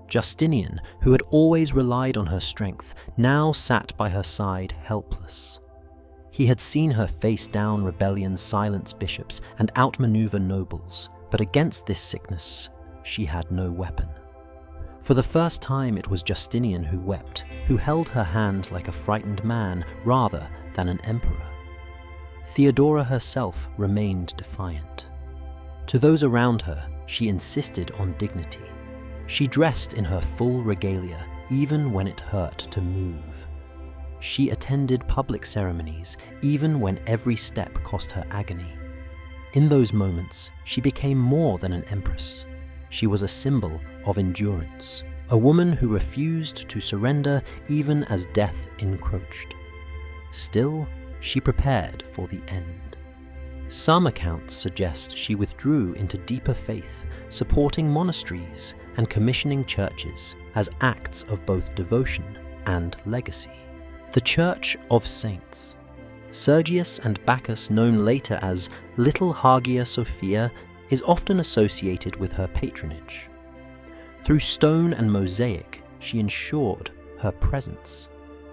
Justinian, who had always relied on her strength, now sat by her side helpless. He had seen her face down rebellion, silence bishops, and outmaneuver nobles, but against this sickness, she had no weapon. For the first time, it was Justinian who wept, who held her hand like a frightened man rather than an emperor. Theodora herself remained defiant. To those around her, she insisted on dignity. She dressed in her full regalia, even when it hurt to move. She attended public ceremonies, even when every step cost her agony. In those moments, she became more than an empress. She was a symbol of endurance, a woman who refused to surrender even as death encroached. Still, she prepared for the end. Some accounts suggest she withdrew into deeper faith, supporting monasteries and commissioning churches as acts of both devotion and legacy. The Church of Saints. Sergius and Bacchus, known later as Little Hagia Sophia, is often associated with her patronage. Through stone and mosaic, she ensured her presence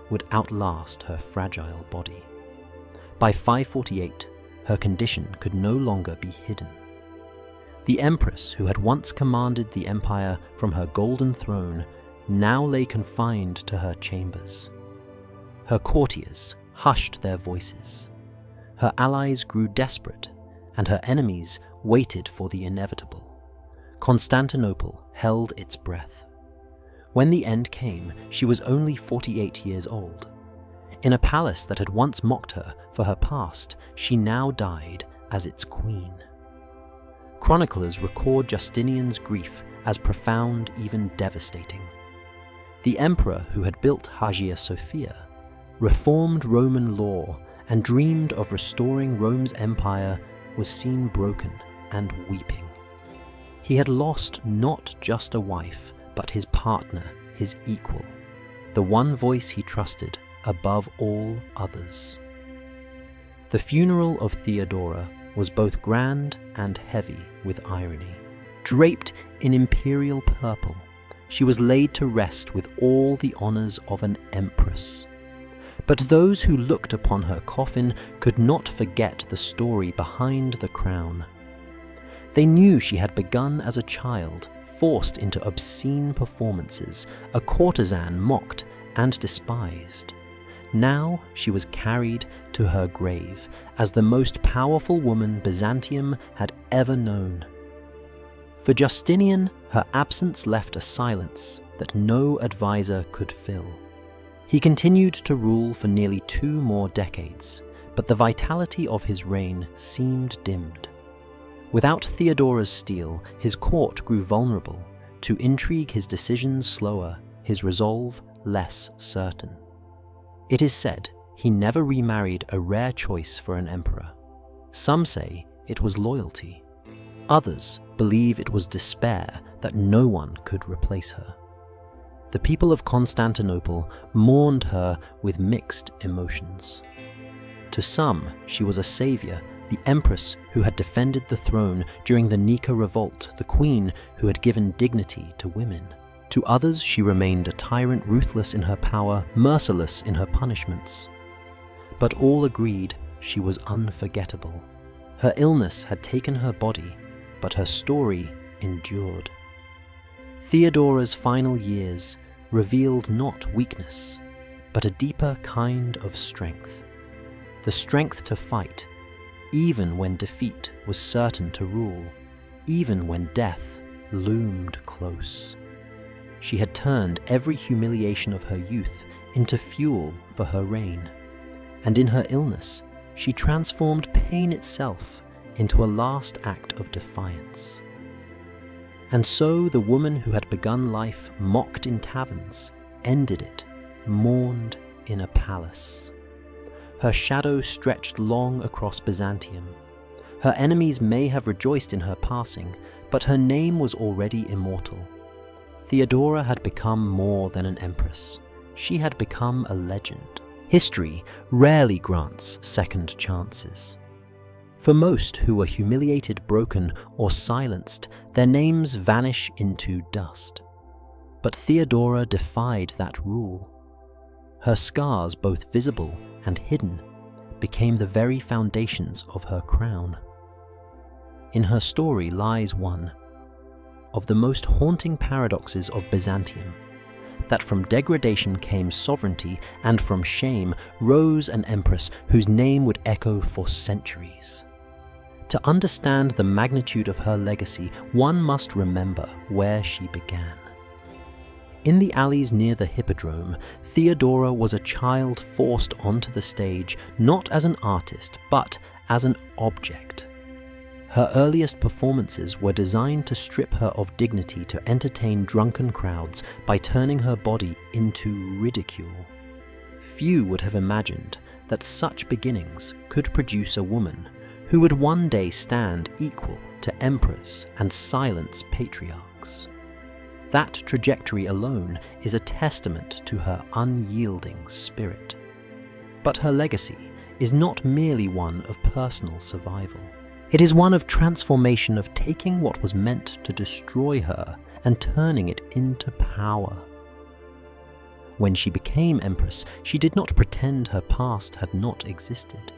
would outlast her fragile body. By 548, her condition could no longer be hidden. The empress who had once commanded the empire from her golden throne now lay confined to her chambers. Her courtiers hushed their voices. Her allies grew desperate, and her enemies waited for the inevitable. Constantinople held its breath. When the end came, she was only 48 years old. In a palace that had once mocked her for her past, she now died as its queen. Chroniclers record Justinian's grief as profound, even devastating. The emperor who had built Hagia Sophia reformed Roman law and dreamed of restoring Rome's empire was seen broken and weeping. He had lost not just a wife, but his partner, his equal, the one voice he trusted above all others. The funeral of Theodora was both grand and heavy with irony. Draped in imperial purple, she was laid to rest with all the honors of an empress. But those who looked upon her coffin could not forget the story behind the crown. They knew she had begun as a child, forced into obscene performances, a courtesan mocked and despised. Now she was carried to her grave as the most powerful woman Byzantium had ever known. For Justinian, her absence left a silence that no advisor could fill. He continued to rule for nearly 2 more decades, but the vitality of his reign seemed dimmed. Without Theodora's steel, his court grew vulnerable, to intrigue his decisions slower, his resolve less certain. It is said he never remarried, a rare choice for an emperor. Some say it was loyalty. Others believe it was despair that no one could replace her. The people of Constantinople mourned her with mixed emotions. To some, she was a savior, the empress who had defended the throne during the Nika revolt, the queen who had given dignity to women. To others, she remained a tyrant, ruthless in her power, merciless in her punishments. But all agreed she was unforgettable. Her illness had taken her body, but her story endured. Theodora's final years revealed not weakness, but a deeper kind of strength. The strength to fight, even when defeat was certain to rule, even when death loomed close. She had turned every humiliation of her youth into fuel for her reign, and in her illness, she transformed pain itself into a last act of defiance. And so the woman who had begun life mocked in taverns ended it, mourned in a palace. Her shadow stretched long across Byzantium. Her enemies may have rejoiced in her passing, but her name was already immortal. Theodora had become more than an empress. She had become a legend. History rarely grants second chances. For most who were humiliated, broken, or silenced, their names vanish into dust. But Theodora defied that rule. Her scars, both visible and hidden, became the very foundations of her crown. In her story lies one of the most haunting paradoxes of Byzantium, that from degradation came sovereignty, and from shame rose an empress whose name would echo for centuries. To understand the magnitude of her legacy, one must remember where she began. In the alleys near the Hippodrome, Theodora was a child forced onto the stage not as an artist, but as an object. Her earliest performances were designed to strip her of dignity, to entertain drunken crowds by turning her body into ridicule. Few would have imagined that such beginnings could produce a woman who would one day stand equal to emperors and silence patriarchs. That trajectory alone is a testament to her unyielding spirit. But her legacy is not merely one of personal survival. It is one of transformation, of taking what was meant to destroy her and turning it into power. When she became empress, she did not pretend her past had not existed.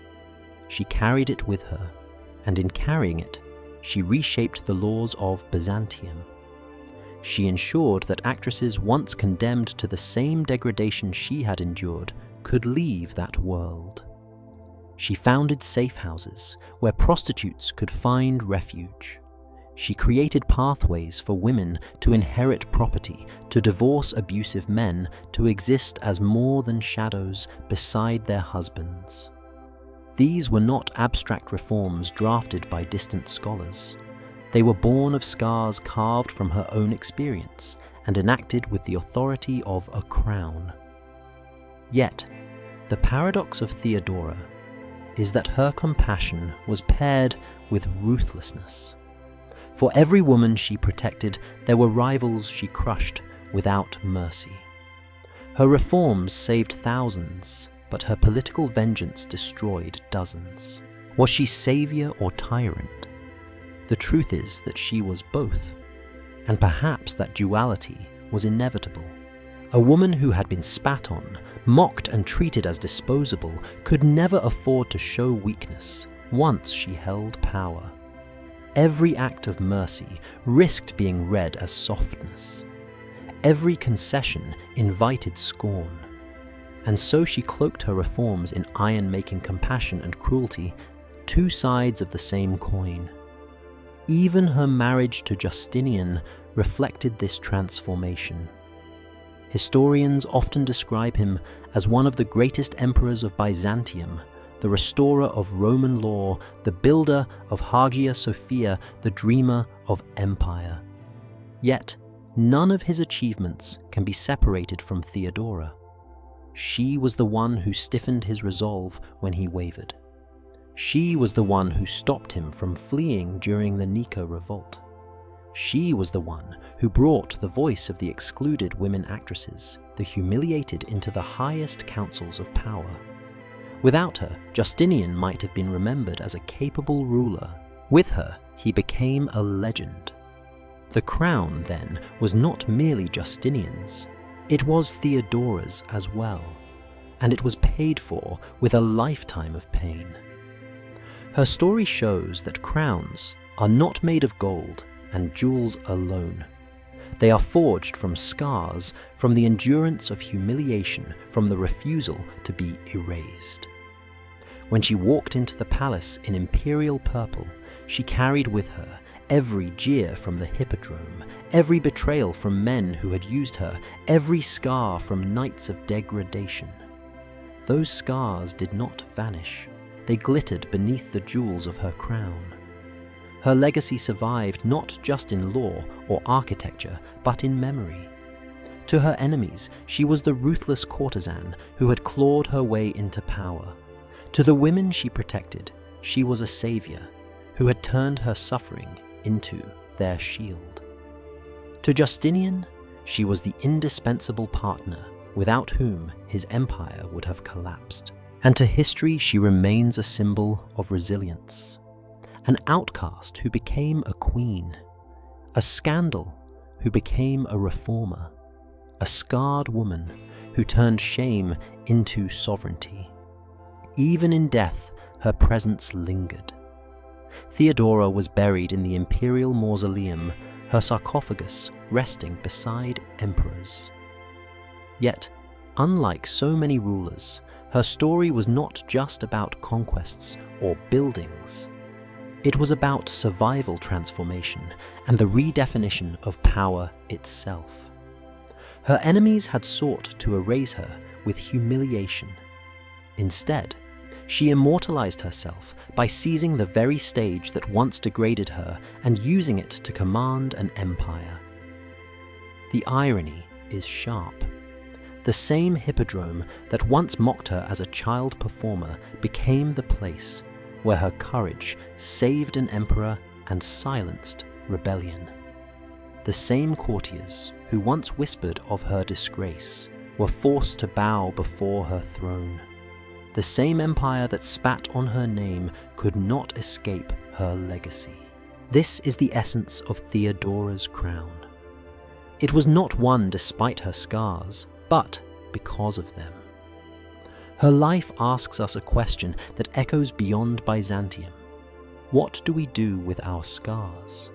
She carried it with her, and in carrying it, she reshaped the laws of Byzantium. She ensured that actresses once condemned to the same degradation she had endured could leave that world. She founded safe houses where prostitutes could find refuge. She created pathways for women to inherit property, to divorce abusive men, to exist as more than shadows beside their husbands. These were not abstract reforms drafted by distant scholars. They were born of scars carved from her own experience and enacted with the authority of a crown. Yet, the paradox of Theodora is that her compassion was paired with ruthlessness. For every woman she protected, there were rivals she crushed without mercy. Her reforms saved thousands, but her political vengeance destroyed dozens. Was she savior or tyrant? The truth is that she was both, and perhaps that duality was inevitable. A woman who had been spat on, mocked and treated as disposable, could never afford to show weakness once she held power. Every act of mercy risked being read as softness. Every concession invited scorn. And so she cloaked her reforms in iron-making compassion and cruelty, two sides of the same coin. Even her marriage to Justinian reflected this transformation. Historians often describe him as one of the greatest emperors of Byzantium, the restorer of Roman law, the builder of Hagia Sophia, the dreamer of empire. Yet, none of his achievements can be separated from Theodora. She was the one who stiffened his resolve when he wavered. She was the one who stopped him from fleeing during the Nika revolt. She was the one who brought the voice of the excluded women actresses, the humiliated, into the highest councils of power. Without her, Justinian might have been remembered as a capable ruler. With her, he became a legend. The crown, then, was not merely Justinian's. It was Theodora's as well, and it was paid for with a lifetime of pain. Her story shows that crowns are not made of gold and jewels alone. They are forged from scars, from the endurance of humiliation, from the refusal to be erased. When she walked into the palace in imperial purple, she carried with her every jeer from the hippodrome, every betrayal from men who had used her, every scar from nights of degradation. Those scars did not vanish. They glittered beneath the jewels of her crown. Her legacy survived not just in law or architecture, but in memory. To her enemies, she was the ruthless courtesan who had clawed her way into power. To the women she protected, she was a savior who had turned her suffering into their shield. To Justinian, she was the indispensable partner without whom his empire would have collapsed. And to history, she remains a symbol of resilience. An outcast who became a queen, a scandal who became a reformer, a scarred woman who turned shame into sovereignty. Even in death, her presence lingered. Theodora was buried in the imperial mausoleum, her sarcophagus resting beside emperors. Yet, unlike so many rulers, her story was not just about conquests or buildings. It was about survival transformation and the redefinition of power itself. Her enemies had sought to erase her with humiliation. Instead, she immortalized herself by seizing the very stage that once degraded her and using it to command an empire. The irony is sharp. The same hippodrome that once mocked her as a child performer became the place where her courage saved an emperor and silenced rebellion. The same courtiers who once whispered of her disgrace were forced to bow before her throne. The same empire that spat on her name could not escape her legacy. This is the essence of Theodora's crown. It was not won despite her scars, but because of them. Her life asks us a question that echoes beyond Byzantium. What do we do with our scars?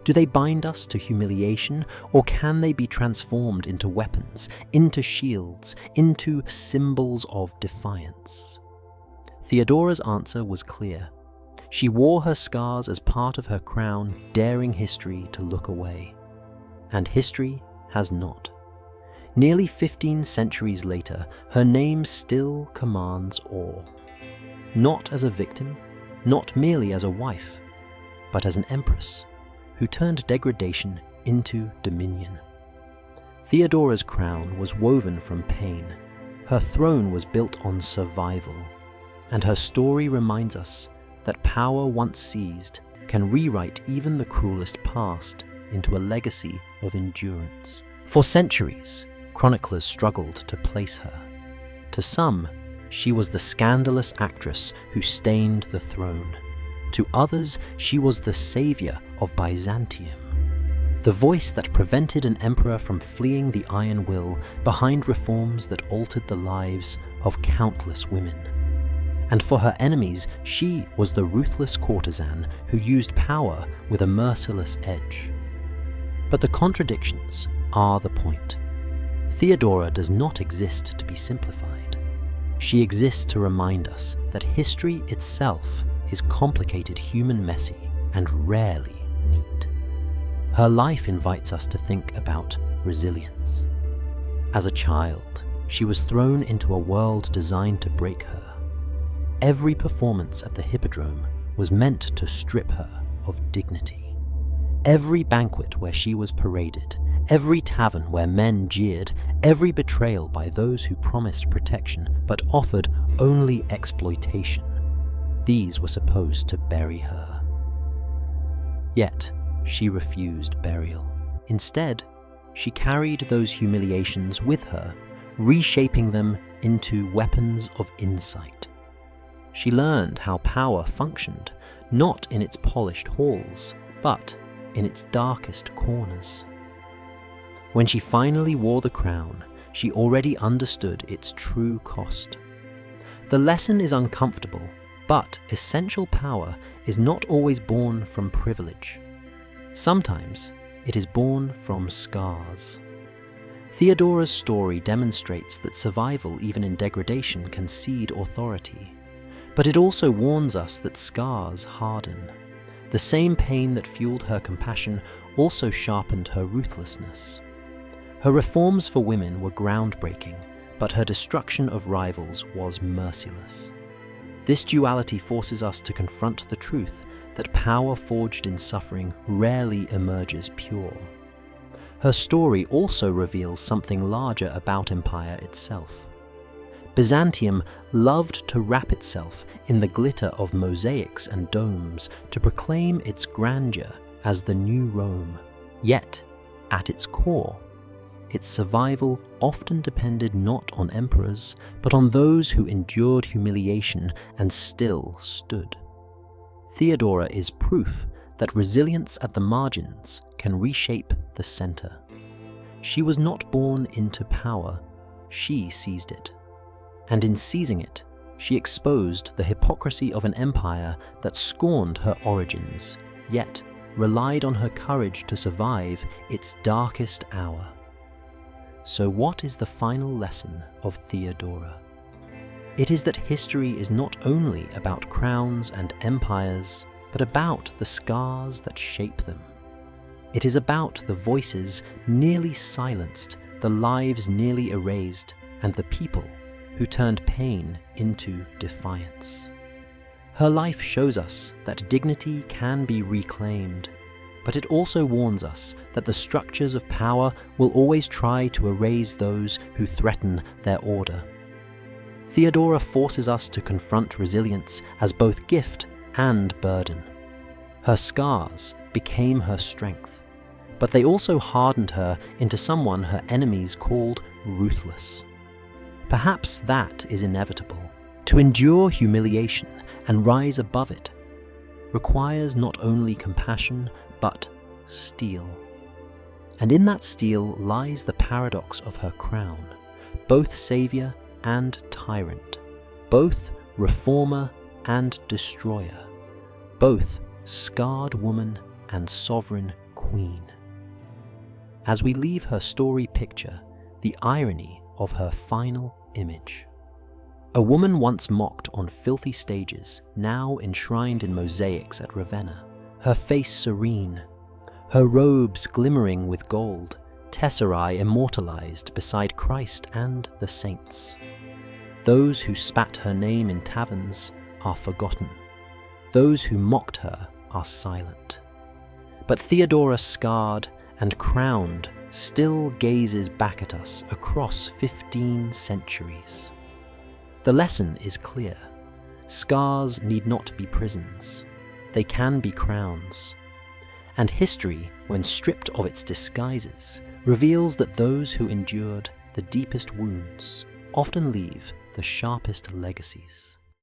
Do they bind us to humiliation, or can they be transformed into weapons, into shields, into symbols of defiance? Theodora's answer was clear. She wore her scars as part of her crown, daring history to look away. And history has not. Nearly 15 centuries later, her name still commands awe. Not as a victim, not merely as a wife, but as an empress who turned degradation into dominion. Theodora's crown was woven from pain. Her throne was built on survival. And her story reminds us that power once seized can rewrite even the cruelest past into a legacy of endurance. For centuries, chroniclers struggled to place her. To some, she was the scandalous actress who stained the throne. To others, she was the savior of Byzantium, the voice that prevented an emperor from fleeing the iron will behind reforms that altered the lives of countless women. And for her enemies, she was the ruthless courtesan who used power with a merciless edge. But the contradictions are the point. Theodora does not exist to be simplified. She exists to remind us that history itself is complicated, human, messy, and rarely neat. Her life invites us to think about resilience. As a child, she was thrown into a world designed to break her. Every performance at the Hippodrome was meant to strip her of dignity. Every banquet where she was paraded, every tavern where men jeered, every betrayal by those who promised protection but offered only exploitation, these were supposed to bury her. Yet, she refused burial. Instead, she carried those humiliations with her, reshaping them into weapons of insight. She learned how power functioned, not in its polished halls, but in its darkest corners. When she finally wore the crown, she already understood its true cost. The lesson is uncomfortable, but essential power is not always born from privilege. Sometimes it is born from scars. Theodora's story demonstrates that survival, even in degradation, can cede authority. But it also warns us that scars harden. The same pain that fueled her compassion also sharpened her ruthlessness. Her reforms for women were groundbreaking, but her destruction of rivals was merciless. This duality forces us to confront the truth that power forged in suffering rarely emerges pure. Her story also reveals something larger about empire itself. Byzantium loved to wrap itself in the glitter of mosaics and domes to proclaim its grandeur as the new Rome. Yet, at its core, its survival often depended not on emperors, but on those who endured humiliation and still stood. Theodora is proof that resilience at the margins can reshape the center. She was not born into power, she seized it. And in seizing it, she exposed the hypocrisy of an empire that scorned her origins, yet relied on her courage to survive its darkest hour. So what is the final lesson of Theodora? It is that history is not only about crowns and empires, but about the scars that shape them. It is about the voices nearly silenced, the lives nearly erased, and the people who turned pain into defiance. Her life shows us that dignity can be reclaimed, but it also warns us that the structures of power will always try to erase those who threaten their order. Theodora forces us to confront resilience as both gift and burden. Her scars became her strength, but they also hardened her into someone her enemies called ruthless. Perhaps that is inevitable. To endure humiliation and rise above it requires not only compassion, but steel. And in that steel lies the paradox of her crown, both savior and tyrant, both reformer and destroyer, both scarred woman and sovereign queen. As we leave her story, picture the irony of her final image. A woman once mocked on filthy stages, now enshrined in mosaics at Ravenna, her face serene, her robes glimmering with gold, tesserae immortalized beside Christ and the saints. Those who spat her name in taverns are forgotten. Those who mocked her are silent. But Theodora, scarred and crowned, still gazes back at us across 15 centuries. The lesson is clear. Scars need not be prisons. They can be crowns. And history, when stripped of its disguises, reveals that those who endured the deepest wounds often leave the sharpest legacies.